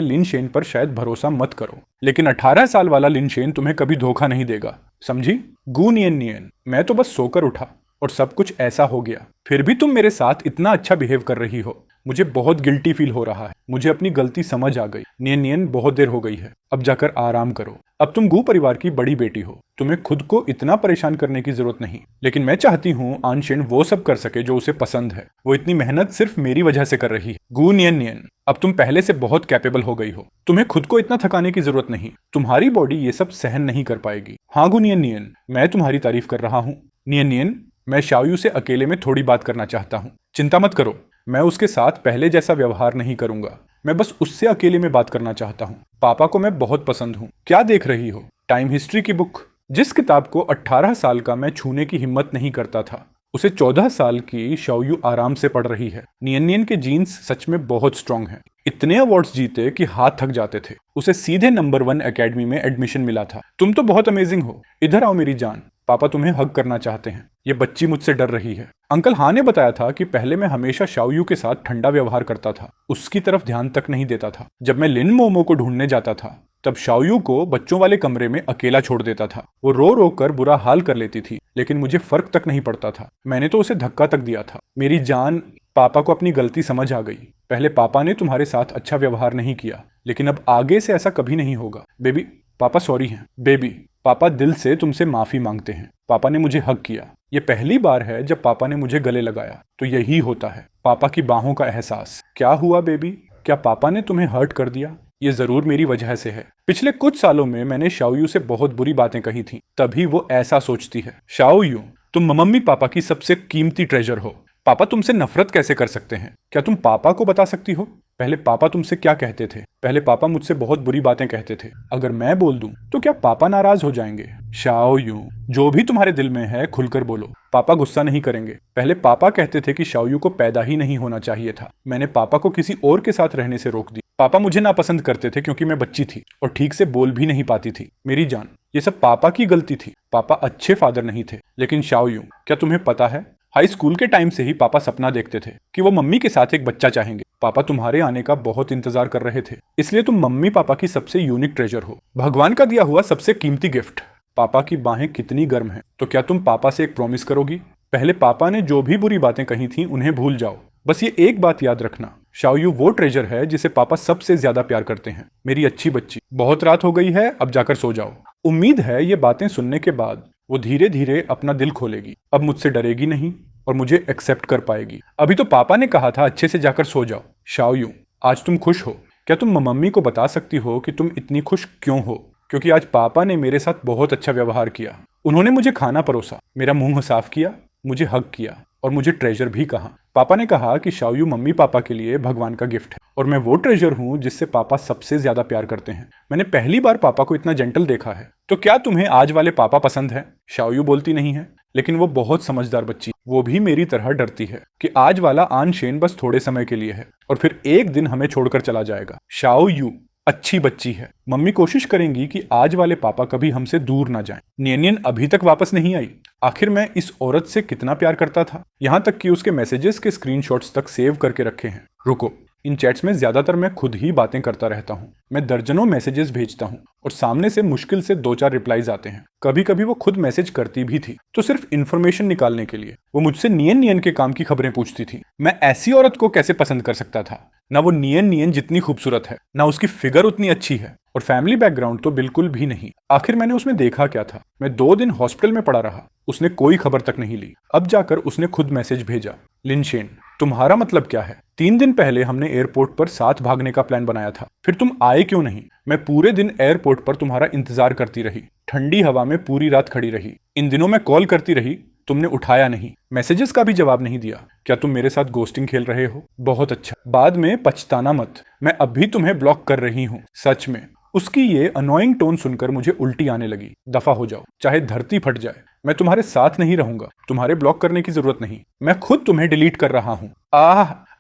लिन शेन पर शायद भरोसा मत करो, लेकिन 18 साल वाला लिन शेन तुम्हें कभी धोखा नहीं देगा, समझी? गु नियन नियन, मैं तो बस सोकर उठा और सब कुछ ऐसा हो गया, फिर भी तुम मेरे साथ इतना अच्छा बिहेव कर रही हो। मुझे बहुत गिल्टी फील हो रहा है। मुझे अपनी गलती समझ आ गई। नियन नियन, बहुत देर हो गई है, अब जाकर आराम करो। अब तुम गू परिवार की बड़ी बेटी हो, तुम्हें खुद को इतना परेशान करने की जरूरत नहीं। लेकिन मैं चाहती हूँ आनशेन वो सब कर सके जो उसे पसंद है। वो इतनी मेहनत सिर्फ मेरी वजह से कर रही है। गू नियन नियन, अब तुम पहले से बहुत कैपेबल हो गई हो। तुम्हें खुद को इतना थकाने की जरूरत नहीं। तुम्हारी बॉडी ये सब सहन नहीं कर पाएगी। हाँ गू नियन नियन, मैं तुम्हारी तारीफ कर रहा हूँ। नियन नियन, मैं शाओयू से अकेले में थोड़ी बात करना चाहता हूँ। चिंता मत करो, मैं उसके साथ पहले जैसा व्यवहार नहीं करूंगा। मैं बस उससे अकेले में बात करना चाहता हूँ। पापा को मैं बहुत पसंद हूँ। क्या देख रही हो? टाइम हिस्ट्री की बुक। जिस किताब को 18 साल का मैं छूने की हिम्मत नहीं करता था, उसे 14 साल की शाओयू आराम से पढ़ रही है। नियन नियन के जीन्स सच में बहुत स्ट्रांग हैं। इतने अवार्ड्स जीते कि हाथ थक जाते थे। उसे सीधे नंबर 1 एकेडमी में एडमिशन मिला था। तुम तो बहुत अमेजिंग हो। इधर आओ मेरी जान, पापा तुम्हें हग करना चाहते हैं। ये बच्ची मुझसे डर रही है। अंकल हाँ ने बताया था कि पहले मैं हमेशा शाओयू के साथ ठंडा व्यवहार करता था, उसकी तरफ ध्यान तक नहीं देता था। जब मैं लिन मोमो को ढूंढने जाता था, तब शाओयू को बच्चों वाले कमरे में अकेला छोड़ देता था। वो रो रो कर बुरा हाल कर लेती थी, लेकिन मुझे फर्क तक नहीं पड़ता था। मैंने तो उसे धक्का तक दिया था। मेरी जान, पापा को अपनी गलती समझ आ गई। पहले पापा ने तुम्हारे साथ अच्छा व्यवहार नहीं किया, लेकिन अब आगे से ऐसा कभी नहीं होगा। बेबी, पापा सॉरी हैं। बेबी, पापा दिल से तुमसे माफी मांगते हैं। पापा ने मुझे हग किया। ये पहली बार है जब पापा ने मुझे गले लगाया। तो यही होता है, पापा की बाहों का एहसास। क्या हुआ बेबी? क्या पापा ने तुम्हें हर्ट कर दिया? ये जरूर मेरी वजह से है। पिछले कुछ सालों में मैंने शाओयू से बहुत बुरी बातें कही थी, तभी वो ऐसा सोचती है। शाओयू, तुम मम्मी पापा की सबसे कीमती ट्रेजर हो। पापा तुमसे नफरत कैसे कर सकते हैं? क्या तुम पापा को बता सकती हो? पहले पापा तुमसे क्या कहते थे? पहले पापा मुझसे बहुत बुरी बातें कहते थे। अगर मैं बोल दूं तो क्या पापा नाराज हो जाएंगे? शाओयू, जो भी तुम्हारे दिल में है खुलकर बोलो, पापा गुस्सा नहीं करेंगे। पहले पापा कहते थे कि शाओयू को पैदा ही नहीं होना चाहिए था। मैंने पापा को किसी और के साथ रहने से रोक दी। पापा मुझे नापसंद करते थे क्योंकि मैं बच्ची थी और ठीक से बोल भी नहीं पाती थी। मेरी जान, ये सब पापा की गलती थी। पापा अच्छे फादर नहीं थे। लेकिन शाओयू, क्या तुम्हें पता है, हाई स्कूल के टाइम से ही पापा सपना देखते थे कि वो मम्मी के साथ एक बच्चा चाहेंगे। पापा तुम्हारे आने का बहुत इंतजार कर रहे थे, इसलिए तुम मम्मी पापा की सबसे यूनिक ट्रेजर हो, भगवान का दिया हुआ सबसे कीमती गिफ्ट। पापा की बाहें कितनी गर्म हैं। तो क्या तुम पापा से एक प्रॉमिस करोगी? पहले पापा ने जो भी बुरी बातें कही थी उन्हें भूल जाओ। बस ये एक बात याद रखना, शाओयू वो ट्रेजर है जिसे पापा सबसे ज्यादा प्यार करते हैं। मेरी अच्छी बच्ची, बहुत रात हो गई है, अब जाकर सो जाओ। उम्मीद है ये बातें सुनने के बाद वो धीरे धीरे अपना दिल खोलेगी। अब मुझसे डरेगी नहीं और मुझे एक्सेप्ट कर पाएगी। अभी तो पापा ने कहा था अच्छे से जाकर सो जाओ। शाओयू, आज तुम खुश हो? क्या तुम मम्मी को बता सकती हो कि तुम इतनी खुश क्यों हो? क्योंकि आज पापा ने मेरे साथ बहुत अच्छा व्यवहार किया। उन्होंने मुझे खाना परोसा, मेरा मुंह साफ किया, मुझे हग किया और मुझे ट्रेजर भी कहा। पापा ने कहा कि शाओयू मम्मी पापा के लिए भगवान का गिफ्ट है और मैं वो ट्रेजर हूँ जिससे पापा सबसे ज्यादा प्यार करते हैं। मैंने पहली बार पापा को इतना जेंटल देखा है। तो क्या तुम्हें आज वाले पापा पसंद है? शाओयू बोलती नहीं है, लेकिन वो बहुत समझदार बच्ची। वो भी मेरी तरह डरती है कि आज वाला आनशेन बस थोड़े समय के लिए है और फिर एक दिन हमें छोड़कर चला जाएगा। शाओयू अच्छी बच्ची है। मम्मी कोशिश करेंगी कि आज वाले पापा कभी हमसे दूर ना जाएं। नियन अभी तक वापस नहीं आई। आखिर मैं इस औरत से कितना प्यार करता था, यहाँ तक कि उसके मैसेजेस के स्क्रीनशॉट्स तक सेव करके रखे हैं। रुको, इन चैट्स में ज्यादातर मैं खुद ही बातें करता रहता हूँ। मैं दर्जनों मैसेजेस भेजता हूँ और सामने से मुश्किल से 2-4 रिप्लाईज आते हैं। कभी कभी वो खुद मैसेज करती भी थी तो सिर्फ इन्फॉर्मेशन निकालने के लिए। वो मुझसे नियन नियन के काम की खबरें पूछती थी। मैं ऐसी औरत को कैसे पसंद कर सकता था? ना वो नियन नियन जितनी खूबसूरत है, ना उसकी फिगर उतनी अच्छी है, और फैमिली बैकग्राउंड तो बिल्कुल भी नहीं। आखिर मैंने उसमें देखा क्या था? मैं 2 दिन हॉस्पिटल में पड़ा रहा, उसने कोई खबर तक नहीं ली। अब जाकर उसने खुद मैसेज भेजा, लिनशेन तुम्हारा मतलब क्या है? 3 दिन पहले हमने एयरपोर्ट पर साथ भागने का प्लान बनाया था, फिर तुम आए क्यों नहीं? मैं पूरे दिन एयरपोर्ट पर तुम्हारा इंतजार करती रही, ठंडी हवा में पूरी रात खड़ी रही। इन दिनों मैं कॉल करती रही, तुमने उठाया नहीं, मैसेजेस का भी जवाब नहीं दिया। क्या तुम मेरे साथ गोस्टिंग खेल रहे हो? बहुत अच्छा, बाद में पछताना मत। मैं अभी तुम्हें ब्लॉक कर रही हूँ, सच में। उसकी ये अनोइंग टोन सुनकर मुझे उल्टी आने लगी। दफा हो जाओ, चाहे धरती फट जाए, मैं तुम्हारे साथ नहीं रहूंगा। तुम्हारे ब्लॉक करने की जरूरत नहीं, मैं खुद तुम्हें डिलीट कर रहा हूँ।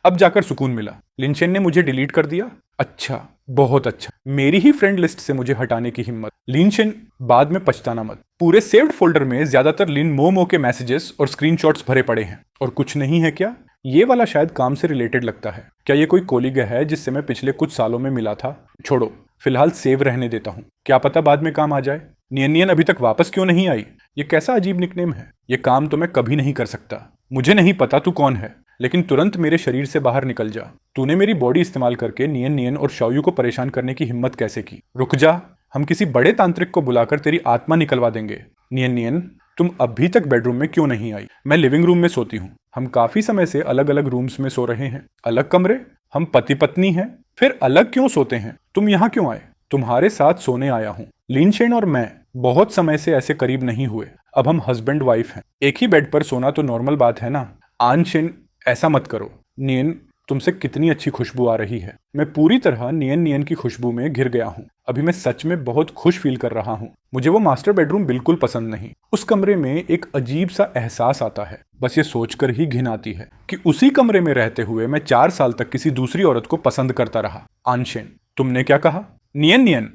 अब जाकर सुकून मिला। लिनशेन ने मुझे डिलीट कर दिया? अच्छा, बहुत अच्छा। मेरी ही फ्रेंड लिस्ट से मुझे हटाने की हिम्मत। लिनशेन, बाद में पछताना मत। पूरे सेव्ड फोल्डर में ज्यादातर लिन मोमो के मैसेजेस और स्क्रीनशॉट्स भरे पड़े हैं। और कुछ नहीं है क्या? ये वाला शायद काम से रिलेटेड लगता है। क्या ये कोई कोलीग है जिससे मैं पिछले कुछ सालों में मिला था? छोड़ो, फिलहाल सेव रहने देता हूँ, क्या पता बाद में काम आ जाए। नियन अभी तक वापस क्यों नहीं आई? ये कैसा अजीब निकनेम है। ये काम तो मैं कभी नहीं कर सकता। मुझे नहीं पता तू कौन है, लेकिन तुरंत मेरे शरीर से बाहर निकल जा। तूने मेरी बॉडी इस्तेमाल करके नियन नियन और शाओयू को परेशान करने की हिम्मत कैसे की? रुक जा, हम किसी बड़े तांत्रिक को बुलाकर तेरी आत्मा निकलवा देंगे। नियन नियन, तुम अभी तक बेडरूम में क्यों नहीं आई? मैं लिविंग रूम में सोती हूँ। हम काफी समय से अलग अलग रूम्स में सो रहे हैं। अलग कमरे? हम पति पत्नी हैं, फिर अलग क्यों सोते हैं? तुम यहाँ क्यों आए? तुम्हारे साथ सोने आया हूँ। लिनशेन और मैं बहुत समय से ऐसे करीब नहीं हुए। अब हम हस्बैंड वाइफ हैं। एक ही बेड पर सोना तो नॉर्मल बात है ना। आनशेन, ऐसा मत करो। नियन, तुमसे कितनी अच्छी खुशबू आ रही है। मैं पूरी तरह नियन नियन की खुशबू में घिर गया हूँ। अभी मैं सच में बहुत खुश फील कर रहा हूँ। मुझे वो मास्टर बेडरूम बिल्कुल पसंद नहीं। उस कमरे में एक अजीब सा एहसास आता है। बस ये सोचकर ही घिन आती है कि उसी कमरे में रहते हुए मैं 4 साल तक किसी दूसरी औरत को पसंद करता रहा। आनशेन, तुमने क्या कहा? नियन नियन,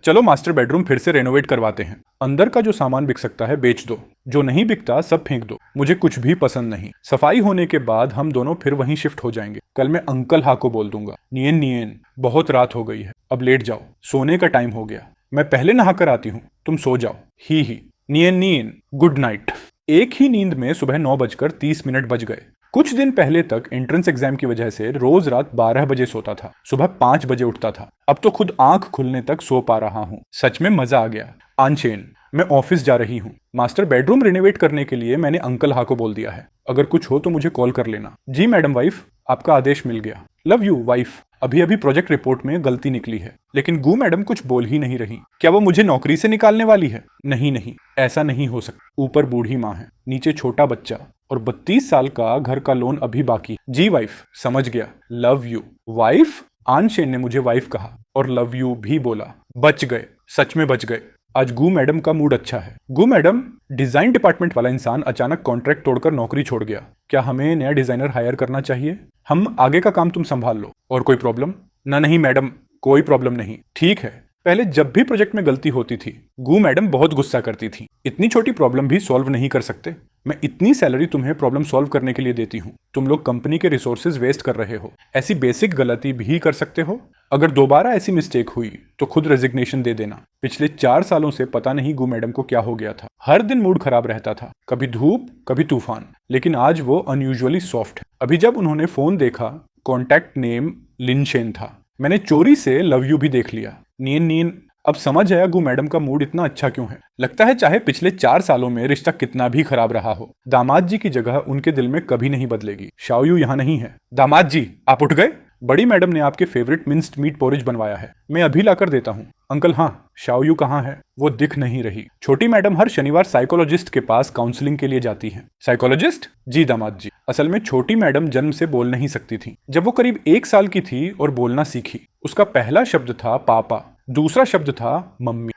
चलो मास्टर बेडरूम फिर से रेनोवेट करवाते हैं। अंदर का जो सामान बिक सकता है बेच दो, जो नहीं बिकता सब फेंक दो। मुझे कुछ भी पसंद नहीं। सफाई होने के बाद हम दोनों फिर वहीं शिफ्ट हो जाएंगे। कल मैं अंकल हा को बोल दूंगा। नियन नियन, बहुत रात हो गई है, अब लेट जाओ, सोने का टाइम हो गया। मैं पहले नहा कर आती हूँ, तुम सो जाओ। ही नियन नियन, गुड नाइट। एक ही नींद में सुबह 9:30 बज गए। कुछ दिन पहले तक एंट्रेंस एग्जाम की वजह से रोज रात 12 बजे सोता था, सुबह 5 बजे उठता था। अब तो खुद आंख खुलने तक सो पा रहा हूँ। सच में मजा आ गया। आनशेन, मैं ऑफिस जा रही हूँ। मास्टर बेडरूम रिनोवेट करने के लिए मैंने अंकल हा को बोल दिया है। अगर कुछ हो तो मुझे कॉल कर लेना। जी मैडम वाइफ, आपका आदेश मिल गया। Love you wife. अभी अभी प्रोजेक्ट रिपोर्ट में गलती निकली है, लेकिन गू मैडम कुछ बोल ही नहीं रही। क्या वो मुझे नौकरी से निकालने वाली है? नहीं नहीं, ऐसा नहीं हो सकता। ऊपर बूढ़ी माँ है, नीचे छोटा बच्चा और 32 साल का घर का लोन अभी बाकी। जी वाइफ, समझ गया। Love you wife. आनशेन ने मुझे वाइफ कहा और लव यू भी बोला। बच गए, सच में बच गए। आज गू मैडम का मूड अच्छा है। गू मैडम, डिजाइन डिपार्टमेंट वाला इंसान अचानक कॉन्ट्रैक्ट तोड़कर नौकरी छोड़ गया। क्या हमें नया डिजाइनर हायर करना चाहिए? हम आगे का काम तुम संभाल लो। और कोई प्रॉब्लम? ना नहीं मैडम, कोई प्रॉब्लम नहीं। ठीक है। पहले जब भी प्रोजेक्ट में गलती होती थी, गू मैडम बहुत गुस्सा करती थी। इतनी छोटी प्रॉब्लम भी सॉल्व नहीं कर सकते? मैं इतनी सैलरी तुम्हें प्रॉब्लम सॉल्व करने के लिए देती हूँ। तुम लोग कंपनी के रिसोर्सेज वेस्ट कर रहे हो। ऐसी बेसिक गलती भी कर सकते हो। अगर दोबारा ऐसी मिस्टेक हुई तो खुद रेजिग्नेशन दे देना। पिछले 4 सालों से पता नहीं गू मैडम को क्या हो गया था। हर दिन मूड खराब रहता था, कभी धूप कभी तूफान। लेकिन आज वो अनयूजुअली सॉफ्ट है। अभी जब उन्होंने फोन देखा, कॉन्टैक्ट नेम लिनशेन था। मैंने चोरी से लव यू भी देख लिया। नियन नियन, अब समझ आया गू मैडम का मूड इतना अच्छा क्यों है। लगता है चाहे पिछले 4 सालों में रिश्ता कितना भी खराब रहा हो, दामाद जी की जगह उनके दिल में कभी नहीं बदलेगी। शाओयू यहाँ नहीं है। दामाद जी, आप उठ गए? बड़ी मैडम ने आपके फेवरेट मिंस्ड मीट पोरिज बनवाया है, मैं अभी लाकर देता हूँ। अंकल हाँ, शाओयू कहाँ है? वो दिख नहीं रही। छोटी मैडम हर शनिवार साइकोलॉजिस्ट के पास काउंसलिंग के लिए जाती हैं। साइकोलॉजिस्ट? जी दामाद जी। असल में छोटी मैडम जन्म से बोल नहीं सकती थी। जब वो करीब 1 साल की थी और बोलना सीखी, उसका पहला शब्द था पापा, दूसरा शब्द था मम्मी।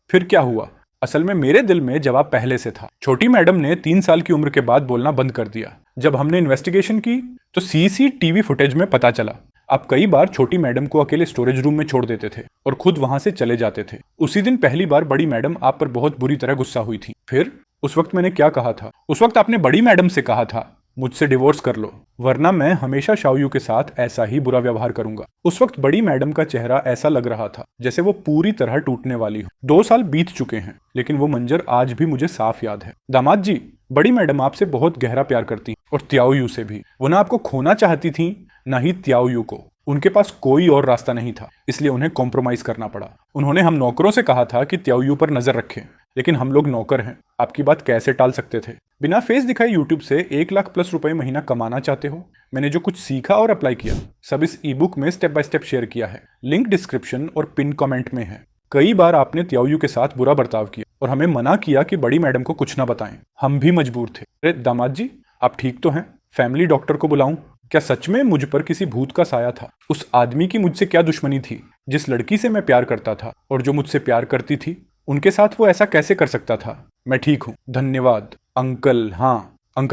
फिर क्या हुआ? असल में मेरे दिल में जवाब पहले से था। छोटी मैडम ने 3 साल की उम्र के बाद बोलना बंद कर दिया। जब हमने इन्वेस्टिगेशन की तो सीसीटीवी फुटेज में पता चला आप कई बार छोटी मैडम को अकेले स्टोरेज रूम में छोड़ देते थे और खुद वहां से चले जाते थे। उसी दिन पहली बार बड़ी मैडम आप पर बहुत बुरी तरह गुस्सा हुई थी। फिर उस वक्त मैंने क्या कहा था? उस वक्त आपने बड़ी मैडम से कहा था मुझसे डिवोर्स कर लो, वरना मैं हमेशा शाओयू के साथ ऐसा ही बुरा व्यवहार करूंगा। उस वक्त बड़ी मैडम का चेहरा ऐसा लग रहा था जैसे वो पूरी तरह टूटने वाली हो। 2 साल बीत चुके हैं, लेकिन वो मंजर आज भी मुझे साफ याद है। दामाद जी, बड़ी मैडम आपसे बहुत गहरा प्यार करती और त्याओयू से भी। वो ना आपको खोना चाहती थी, ना ही त्याओयू को। उनके पास कोई और रास्ता नहीं था, इसलिए उन्हें कॉम्प्रोमाइज करना पड़ा। उन्होंने हम नौकरों से कहा था कि त्याओयू पर नजर रखें, लेकिन हम लोग नौकर हैं, आपकी बात कैसे टाल सकते थे? बिना फेस दिखाए यूट्यूब से 1 लाख प्लस रुपए महीना कमाना चाहते हो? मैंने जो कुछ सीखा और अप्लाई किया सब इस ई बुक में स्टेप बाय स्टेप शेयर किया है। लिंक डिस्क्रिप्शन और पिन कमेंट में है। कई बार आपने त्याओयू के साथ बुरा बर्ताव किया और हमें मना किया कि बड़ी मैडम को कुछ ना बताएं। हम भी मजबूर थे। अरे दामाद जी, आप ठीक तो हैं? फैमिली डॉक्टर को बुलाऊं? क्या सच में मुझ पर किसी भूत का साया था? उस आदमी की मुझसे क्या दुश्मनी थी? जिस लड़की से मैं प्यार करता था और जो मुझसे प्यार करती थी, उनके साथ वो ऐसा कैसे कर सकता था? मैं ठीक हूँ, धन्यवाद। अंकल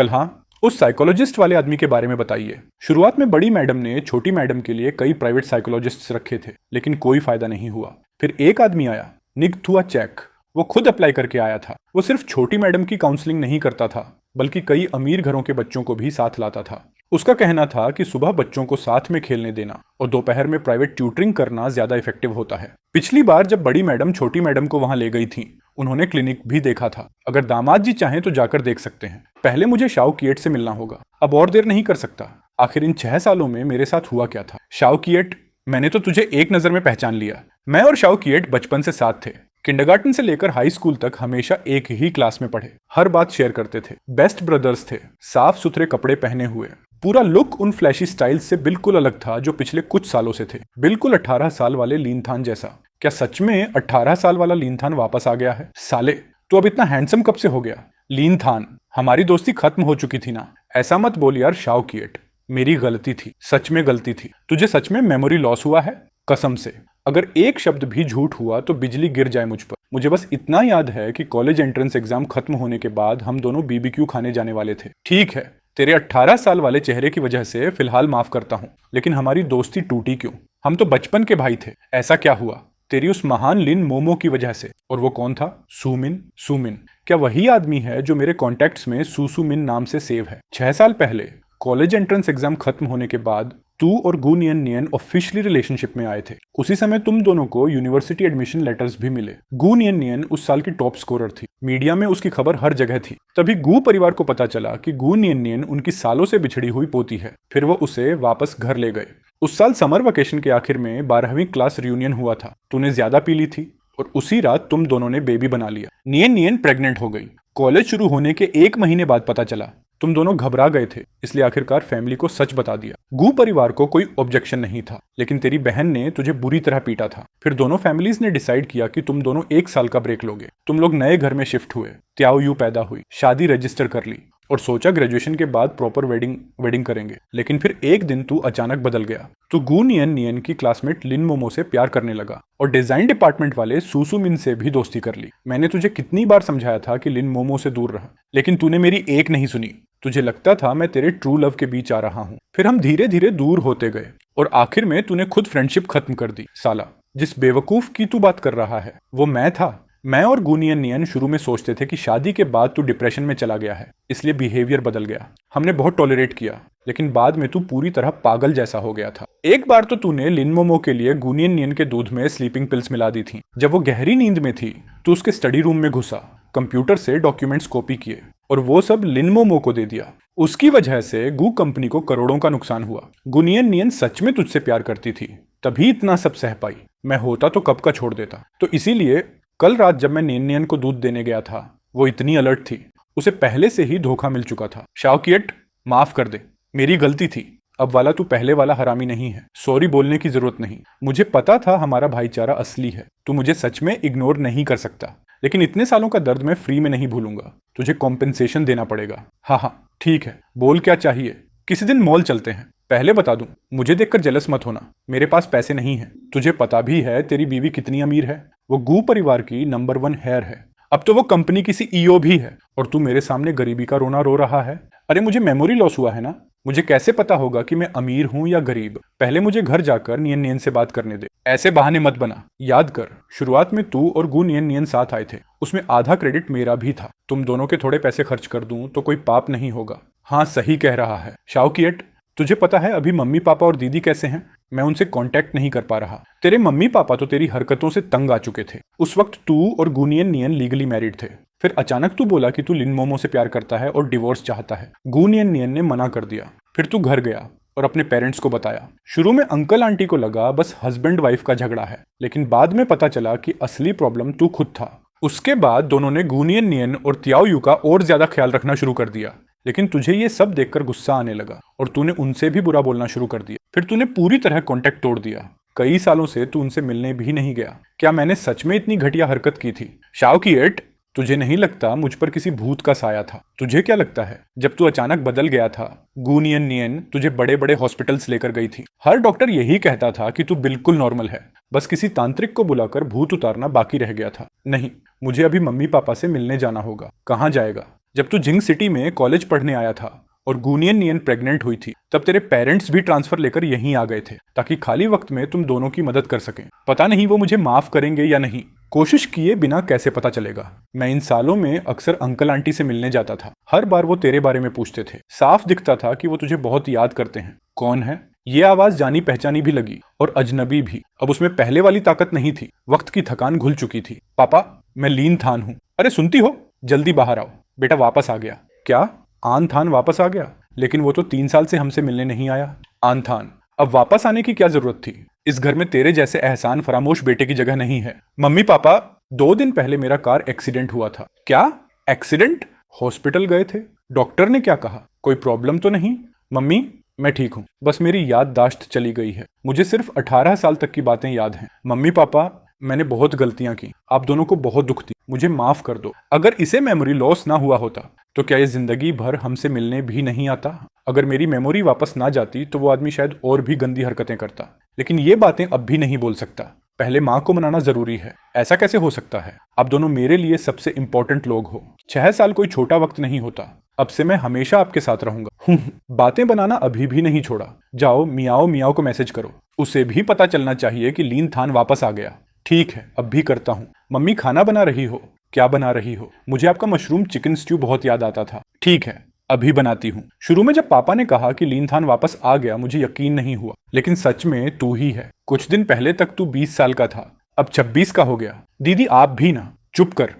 हाँ, उस साइकोलॉजिस्ट वाले आदमी के बारे में बताइए। शुरुआत में बड़ी मैडम ने छोटी मैडम के लिए कई प्राइवेट साइकोलॉजिस्ट्स रखे थे, लेकिन कोई फायदा नहीं हुआ। फिर एक आदमी आया, निक थुआ चैक। वो खुद अप्लाई करके आया था। वो सिर्फ छोटी मैडम की काउंसलिंग नहीं करता था, बल्कि कई अमीर घरों के बच्चों को भी साथ लाता था। उसका कहना था कि सुबह बच्चों को साथ में खेलने देना और दोपहर में प्राइवेट ट्यूटरिंग करना ज्यादा इफेक्टिव होता है। पिछली बार जब बड़ी मैडम छोटी मैडम को वहां ले गई थी, उन्होंने क्लिनिक भी देखा था। अगर दामाद जी चाहें तो जाकर देख सकते हैं। पहले मुझे शाओकिएट से मिलना होगा, अब और देर नहीं कर सकता। आखिर इन 6 सालों में मेरे साथ हुआ क्या था? शाओकिएट, मैंने तो तुझे एक नजर में पहचान लिया। मैं और शाओकिएट बचपन से साथ थे। किंडरगार्टन से लेकर हाई स्कूल तक हमेशा एक ही क्लास में पढ़े, हर बात शेयर करते थे। बेस्ट ब्रदर्स थे, साफ सुथरे कपड़े पहने हुए। पूरा लुक उन फ्लैशी स्टाइल से बिल्कुल अलग था जो पिछले कुछ सालों से थे। बिल्कुल 18 साल वाले लीनथान जैसा। क्या सच में 18 साल वाला लीनथान वापस आ गया है? साले, तो अब इतना हैंडसम कब से हो गया? लीनथान, हमारी दोस्ती खत्म हो चुकी थी ना। ऐसा मत बोल यार शाओकिएट, मेरी गलती थी, सच में गलती थी। तुझे सच में मेमोरी लॉस हुआ है? कसम से, अगर एक शब्द भी झूठ हुआ तो बिजली गिर जाए मुझ पर। मुझे बस इतना याद है कि कॉलेज एंट्रेंस एग्जाम खत्म होने के बाद हम दोनों बीबीक्यू खाने जाने वाले थे। ठीक है, तेरे 18 साल वाले चेहरे की वजह से फिलहाल माफ करता हूँ, लेकिन हमारी दोस्ती टूटी क्यों? हम तो बचपन के भाई थे। ऐसा क्या हुआ? तेरी उस महान लिन मोमो की वजह से। और वो कौन था? सुमिन। सुमिन क्या वही आदमी है जो मेरे कॉन्टेक्ट्स में सुसुमिन नाम से सेव है? 6 साल पहले कॉलेज एंट्रेंस एग्जाम खत्म होने के बाद तू और गू नियन नियन ऑफिशियली रिलेशनशिप में आए थे। उसी समय तुम दोनों को यूनिवर्सिटी एडमिशन लेटर्स भी मिले। गू नियन नियन उस साल की टॉप स्कोरर थी, मीडिया में उसकी खबर हर जगह थी। तभी गू परिवार को पता चला कि गू नियन नियन उनकी सालों से बिछड़ी हुई पोती है। फिर वो उसे वापस घर ले गए। उस साल समर वेकेशन के आखिर में 12वीं क्लास रियूनियन हुआ था। तूने ज्यादा पी ली थी और उसी रात तुम दोनों ने बेबी बना लिया। नियन नियन प्रेग्नेंट हो गई। कॉलेज शुरू होने के 1 महीने बाद पता चला। तुम दोनों घबरा गए थे, इसलिए आखिरकार फैमिली को सच बता दिया। गू परिवार को कोई ऑब्जेक्शन नहीं था, लेकिन तेरी बहन ने तुझे बुरी तरह पीटा था। फिर दोनों फैमिलीज ने डिसाइड किया कि तुम दोनों 1 साल का ब्रेक लोगे। तुम लोग नए घर में शिफ्ट हुए, त्याओ यू पैदा हुई, शादी रजिस्टर कर ली और सोचा ग्रेजुएशन के बाद प्रॉपर वेडिंग करेंगे। लेकिन फिर एक दिन तू अचानक बदल गया। तू गू नियन नियन की क्लासमेट लिन मोमो से प्यार करने लगा और डिजाइन डिपार्टमेंट वाले सुसुमिन से भी दोस्ती कर ली। मैंने तुझे कितनी बार समझाया था कि लिन मोमो से दूर रह, लेकिन तूने मेरी एक नहीं सुनी। तुझे लगता था मैं तेरे ट्रू लव के बीच आ रहा हूँ। फिर हम धीरे धीरे दूर होते गए और आखिर में तूने खुद फ्रेंडशिप खत्म कर दी। साला, जिस बेवकूफ की तू बात कर रहा है वो मैं था। मैं और गू नियन नियन शुरू में सोचते थे कि शादी के बाद तू डिप्रेशन में चला गया है, इसलिए बिहेवियर बदल गया। हमने बहुत टॉलरेट किया, लेकिन बाद में तू पूरी तरह पागल जैसा हो गया था। एक बार तो तूने लिन मोमो के लिए गू नियन नियन के दूध में स्लीपिंग पिल्स मिला दी थी। जब वो गहरी नींद में थी तो उसके स्टडी रूम में घुसा, कंप्यूटर से डॉक्यूमेंट्स कॉपी किए और वो सब लिन मोमो को दे दिया। उसकी वजह से गू कंपनी को करोड़ों का नुकसान हुआ। गू नियन नियन सच में तुझसे प्यार करती थी, तभी इतना सब सह पाई। मैं होता तो कब का छोड़ देता। तो इसीलिए कल रात जब मैं नियन नियन को दूध देने गया था, वो इतनी अलर्ट थी, उसे पहले से ही धोखा मिल चुका था। शाओकिएट, माफ कर दे, मेरी गलती थी। अब वाला तू पहले वाला हरामी नहीं है। सॉरी बोलने की जरूरत नहीं। मुझे पता था हमारा भाईचारा असली है। तू मुझे सच में इग्नोर नहीं कर सकता, लेकिन इतने सालों का दर्द मैं फ्री में नहीं भूलूंगा। तुझे कॉम्पेंसेशन देना पड़ेगा। हाँ हाँ ठीक है, बोल क्या चाहिए? किसी दिन मॉल चलते हैं। पहले बता दूं, मुझे देखकर जेलस मत होना, मेरे पास पैसे नहीं है। तुझे पता भी है तेरी बीवी कितनी अमीर है। वो गू परिवार की नंबर 1 हेयर है। अब तो वो कंपनी की सीईओ भी है और तू मेरे सामने गरीबी का रोना रो रहा है। अरे मुझे मेमोरी लॉस हुआ है ना, मुझे कैसे पता होगा कि मैं अमीर हूं या गरीब? पहले मुझे घर जाकर नियन नियन से बात करने दे। ऐसे बहाने मत बना। याद कर, शुरुआत में तू और गू नियन नियन साथ आए थे, उसमें आधा क्रेडिट मेरा भी था। तुम दोनों के थोड़े पैसे खर्च कर दूं तो कोई पाप नहीं होगा। हाँ सही कह रहा है। शाओकिएट, तुझे पता है अभी मम्मी पापा और दीदी कैसे हैं? मैं उनसे कांटेक्ट नहीं कर पा रहा। तेरे मम्मी पापा तो तेरी हरकतों से तंग आ चुके थे। उस वक्त तू और गू नियन नियन लीगली मैरिड थे। फिर अचानक तू बोला कि तू लिन मोमो से प्यार करता है और डिवोर्स चाहता है। गू नियन नियन ने मना कर दिया। फिर तू घर गया और अपने पेरेंट्स को बताया। शुरू में अंकल आंटी को लगा बस हस्बैंड वाइफ का झगड़ा है, लेकिन बाद में पता चला कि असली प्रॉब्लम तू खुद था। उसके बाद दोनों ने गू नियन नियन और त्याओ यू का और ज्यादा ख्याल रखना शुरू कर दिया, लेकिन तुझे ये सब देखकर गुस्सा आने लगा और तूने उनसे भी बुरा बोलना शुरू कर दिया। फिर तूने पूरी तरह कांटेक्ट तोड़ दिया। कई सालों से तू उनसे मिलने भी नहीं गया। क्या मैंने सच में इतनी घटिया हरकत की थी? शाओकिएट, तुझे नहीं लगता मुझ पर किसी भूत का साया था? तुझे क्या लगता है जब तू अचानक बदल गया था, गू नियन नियन तुझे बड़े बड़े हॉस्पिटल्स लेकर गई थी। हर डॉक्टर यही कहता था कि तू बिल्कुल नॉर्मल है, बस किसी तांत्रिक को बुलाकर भूत उतारना बाकी रह गया था। नहीं, मुझे अभी मम्मी पापा से मिलने जाना होगा। कहाँ जाएगा? जब तू जिंग सिटी में कॉलेज पढ़ने आया था और गू नियन नियन प्रेग्नेंट हुई थी, तब तेरे पेरेंट्स भी ट्रांसफर लेकर यहीं आ गए थे ताकि खाली वक्त में तुम दोनों की मदद कर सकें। पता नहीं वो मुझे माफ करेंगे या नहीं। कोशिश किए बिना कैसे पता चलेगा? मैं इन सालों में अक्सर अंकल आंटी से मिलने जाता था। हर बार वो तेरे बारे में पूछते थे। साफ दिखता था कि वो तुझे बहुत याद करते हैं। कौन है? ये आवाज जानी पहचानी भी लगी और अजनबी भी। अब उसमें पहले वाली ताकत नहीं थी। वक्त की थकान घुल चुकी थी। पापा, मैं लीन थान हूँ। अरे सुनती हो, जल्दी बाहर आओ। बेटा वापस आ गया। क्या? आन थान वापस आ गया? लेकिन वो तो 3 साल से हमसे मिलने नहीं आया। आन थान, अब वापस आने की क्या जरूरत थी? इस घर में तेरे जैसे एहसान फरामोश बेटे की जगह नहीं है। मम्मी पापा, 2 दिन पहले मेरा कार एक्सीडेंट हुआ था। क्या एक्सीडेंट? हॉस्पिटल गए थे? डॉक्टर ने क्या कहा? कोई प्रॉब्लम तो नहीं? मम्मी, मैं ठीक हूँ, बस मेरी याददाश्त चली गई है। मुझे सिर्फ 18 साल तक की बातें याद हैं। मम्मी पापा, मैंने बहुत गलतियां की, आप दोनों को बहुत दुख दी, मुझे माफ कर दो। अगर इसे मेमोरी लॉस ना हुआ होता तो क्या ये जिंदगी भर हमसे मिलने भी नहीं आता? अगर मेरी मेमोरी वापस ना जाती तो वो आदमी शायद और भी गंदी हरकतें करता। लेकिन ये बातें अब भी नहीं बोल सकता। पहले माँ को मनाना जरूरी है। ऐसा कैसे हो सकता है? आप दोनों मेरे लिए सबसे इंपॉर्टेंट लोग हो। 6 साल कोई छोटा वक्त नहीं होता। अब से मैं हमेशा आपके साथ रहूंगा। बातें बनाना अभी भी नहीं छोड़ा। जाओ मियाओ मियाओ को मैसेज करो, उसे भी पता चलना चाहिए कि लीन थान वापस आ गया। ठीक है, अब भी करता हूँ। मम्मी खाना बना रही हो? क्या बना रही हो? मुझे आपका मशरूम चिकन स्ट्यू बहुत याद आता था। ठीक है, अभी बनाती हूँ। शुरू में जब पापा ने कहा कि लीन थान वापस आ गया, मुझे यकीन नहीं हुआ, लेकिन सच में तू ही है। कुछ दिन पहले तक तू 20 साल का था, अब 26 का हो गया। दीदी आप भी ना, चुप कर।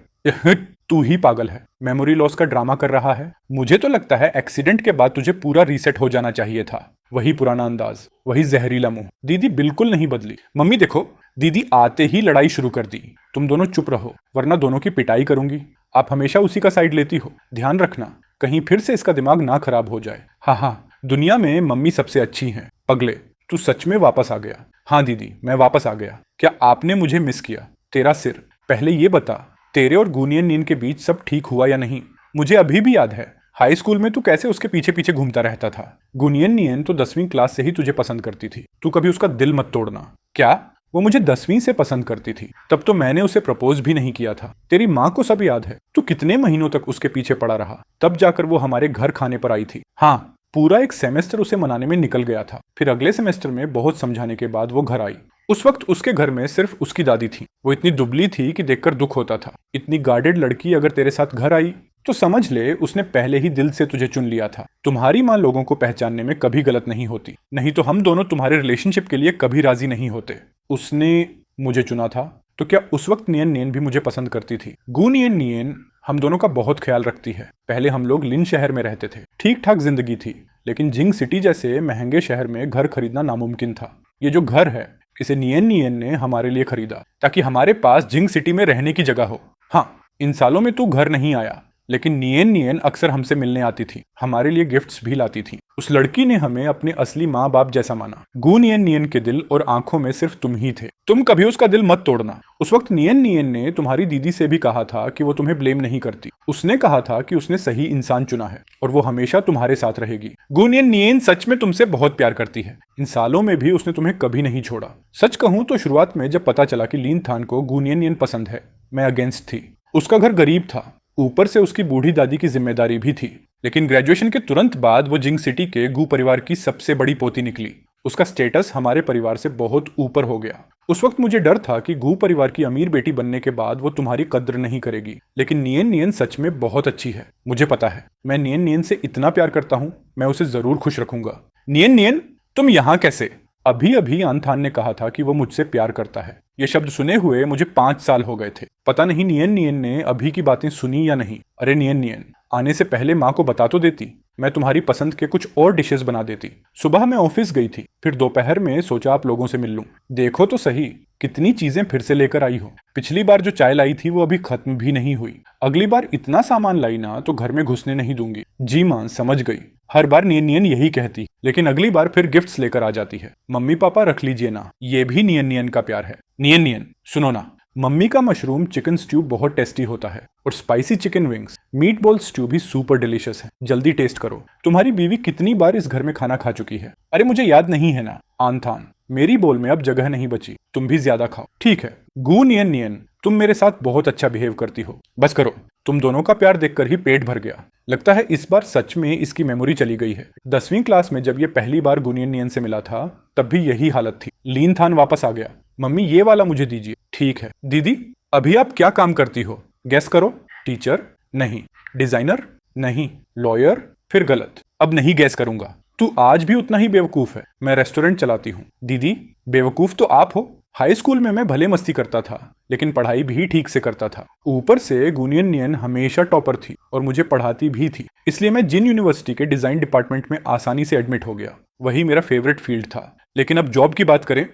तू ही पागल है, मेमोरी लॉस का ड्रामा कर रहा है। मुझे तो लगता है एक्सीडेंट के बाद तुझे पूरा रीसेट हो जाना चाहिए था। वही पुराना अंदाज, वही जहरीला मुंह। दीदी बिल्कुल नहीं बदली। मम्मी देखो, दीदी आते ही लड़ाई शुरू कर दी। तुम दोनों चुप रहो, वरना दोनों की पिटाई करूंगी। आप हमेशा उसी का साइड लेती हो, ध्यान रखना कहीं फिर से इसका दिमाग ना खराब हो जाए। हाँ हाँ, दुनिया में मम्मी सबसे अच्छी हैं। पगले, तू सच में वापस आ गया? हाँ दीदी, मैं वापस आ गया। क्या आपने मुझे मिस किया? तेरा सिर। पहले ये बता, तेरे और गुनियन नीन के बीच सब ठीक हुआ या नहीं? मुझे अभी भी याद है, हाई स्कूल में तू कैसे उसके पीछे पीछे घूमता रहता था। गुनियन नियन तो 10वीं क्लास से ही तुझे पसंद करती थी। तू कभी उसका दिल मत तोड़ना। क्या? वो मुझे 10वीं से पसंद करती थी, तब तो मैंने उसे प्रपोज भी नहीं किया था। तेरी माँ को सब याद है। तू कितने महीनों तक उसके पीछे पड़ा रहा, तब जाकर वो हमारे घर खाने पर आई थी। हाँ, पूरा एक सेमेस्टर उसे मनाने में निकल गया था। फिर अगले सेमेस्टर में बहुत समझाने के बाद वो घर आई। उस वक्त उसके घर में सिर्फ उसकी दादी थी। वो इतनी दुबली थी कि देखकर दुख होता था। इतनी गार्डेड लड़की अगर तेरे साथ घर आई तो समझ ले उसने पहले ही दिल से तुझे चुन लिया था। तुम्हारी माँ लोगों को पहचानने में कभी गलत नहीं होती, नहीं तो हम दोनों तुम्हारे रिलेशनशिप के लिए कभी राजी नहीं होते। उसने मुझे चुना था, तो क्या उस वक्त नियन नियन भी मुझे पसंद करती थी? गु नियन नियन हम दोनों का बहुत ख्याल रखती है। पहले हम लोग लिन शहर में रहते थे, ठीक ठाक जिंदगी थी, लेकिन जिंग सिटी जैसे महंगे शहर में घर खरीदना नामुमकिन था। ये जो घर है, इसे नियन नियन ने हमारे लिए खरीदा ताकि हमारे पास जिंग सिटी में रहने की जगह हो। हाँ, इन सालों में तू घर नहीं आया, लेकिन नियन नियन अक्सर हमसे मिलने आती थी, हमारे लिए गिफ्ट्स भी लाती थी। उस लड़की ने हमें अपने असली माँ बाप जैसा माना। गु नियन नियन के दिल और आंखों में सिर्फ तुम ही थे। तुम कभी उसका दिल मत तोड़ना। उस वक्त नियन नियन ने तुम्हारी दीदी से भी कहा था कि वो तुम्हें ब्लेम नहीं करती। उसने कहा था कि उसने सही इंसान चुना है और वो हमेशा तुम्हारे साथ रहेगी। गु नियन नियन सच में तुमसे बहुत प्यार करती है। इन सालों में भी उसने तुम्हें कभी नहीं छोड़ा। सच कहूं तो शुरुआत में जब पता चला कि लीन थान को गु नियन नियन पसंद है, मैं अगेंस्ट थी। उसका घर गरीब था, ऊपर से उसकी बूढ़ी दादी की जिम्मेदारी भी थी, लेकिन ग्रेजुएशन के तुरंत बाद वो जिंग सिटी के गु परिवार की सबसे बड़ी पोती निकली। उसका स्टेटस हमारे परिवार से बहुत ऊपर हो गया। उस वक्त मुझे डर था कि गु परिवार की अमीर बेटी बनने के बाद वो तुम्हारी कद्र नहीं करेगी, लेकिन नियन नियन सच में बहुत अच्छी है। मुझे पता है, मैं नियन नियन से इतना प्यार करता हूँ, मैं उसे जरूर खुश रखूंगा। नियन नियन, तुम यहाँ कैसे? अभी अभी आनथान ने कहा था कि वो मुझसे प्यार करता है। ये शब्द सुने हुए मुझे 5 साल हो गए थे। पता नहीं नियन नियन ने अभी की बातें सुनी या नहीं। अरे नियन नियन, आने से पहले माँ को बता तो देती, मैं तुम्हारी पसंद के कुछ और डिशेस बना देती। सुबह मैं ऑफिस गई थी, फिर दोपहर में सोचा आप लोगों से मिल लूं। देखो तो सही, कितनी चीजें फिर से लेकर आई हो। पिछली बार जो चाय लाई थी वो अभी खत्म भी नहीं हुई। अगली बार इतना सामान लाई ना तो घर में घुसने नहीं दूंगी। जी माँ, समझ गई। हर बार नियन नियन यही कहती, लेकिन अगली बार फिर गिफ्ट्स लेकर आ जाती है। मम्मी पापा रख लीजिए ना, ये भी नियन नियन का प्यार है। नियन नियन सुनो ना, मम्मी का मशरूम चिकन स्ट्यू बहुत टेस्टी होता है और spicy chicken wings, meet ball stew भी सुपर डिलीशियस है। जल्दी टेस्ट करो। तुम्हारी बीवी कितनी बार इस घर में खाना खा चुकी है? अरे मुझे याद नहीं है ना। आनथान, मेरी बोल में अब जगह नहीं बची, तुम भी ज्यादा खाओ। ठीक है। गु नियन नियन, तुम मेरे साथ बहुत अच्छा बिहेव करती हो। बस करो। तुम दोनों का प्यार देखकर ही पेट भर गया। लगता है इस बार सच में इसकी मेमोरी चली गई है। 10वीं क्लास में जब ये पहली बार गुनियन नियन से मिला था, तब भी यही हालत थी। लीन थान वापस आ गया। मम्मी ये वाला मुझे दीजिए। ठीक है। दीदी, अभी आप क्या काम करती हो? गैस करो। टीचर? नहीं। डिजाइनर? नहीं। लॉयर? फिर गलत। अब नहीं गैस करूंगा। तू आज भी उतना ही बेवकूफ है। मैं रेस्टोरेंट चलाती हूँ। दीदी, बेवकूफ तो आप हो, हाई स्कूल में मैं भले मस्ती करता था, लेकिन पढ़ाई भी ठीक से करता था। ऊपर से गुनियन नियन हमेशा टॉपर थी और मुझे पढ़ाती भी थी, इसलिए मैं जिन यूनिवर्सिटी के डिजाइन डिपार्टमेंट में आसानी से एडमिट हो गया। वही मेरा फेवरेट फील्ड था। लेकिन अब जॉब की बात करें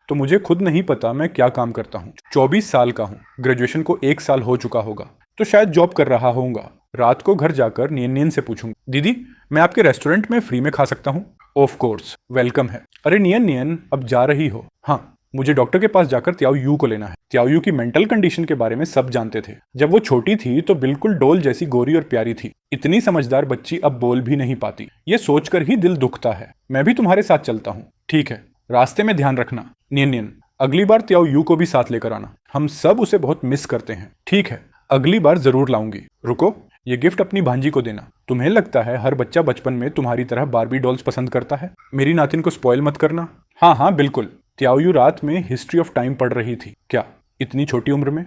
तो मुझे खुद नहीं पता मैं क्या काम करता हूँ। 24 साल का हूँ, ग्रेजुएशन को 1 साल हो चुका होगा, तो शायद जॉब कर रहा होऊंगा। रात को घर जाकर नियन नियन से पूछूंगा, दीदी मैं आपके रेस्टोरेंट में फ्री में खा सकता हूँ? ऑफ कोर्स, वेलकम है। अरे नियन नियन, अब जा रही हो? हाँ, मुझे डॉक्टर के पास जाकर त्याओ यू को लेना है। त्याओ यू की मेंटल कंडीशन के बारे में सब जानते थे। जब वो छोटी थी तो बिल्कुल डोल जैसी गोरी और प्यारी थी। इतनी समझदार बच्ची अब बोल भी नहीं पाती। ये सोचकर ही दिल दुखता है। मैं भी तुम्हारे साथ चलता हूँ। ठीक है, रास्ते में ध्यान रखना। नियन नियन, अगली बार त्याओ यू को भी साथ लेकर आना, हम सब उसे बहुत मिस करते हैं। ठीक है, अगली बार जरूर लाऊंगी। रुको, ये गिफ्ट अपनी भांजी को देना। तुम्हें लगता है हर बच्चा बचपन में तुम्हारी तरह बारबी डॉल्स पसंद करता है? मेरी नातिन को स्पॉइल मत करना। हाँ हाँ बिल्कुल। त्याओ यू रात में हिस्ट्री ऑफ टाइम पढ़ रही थी। क्या इतनी छोटी उम्र में?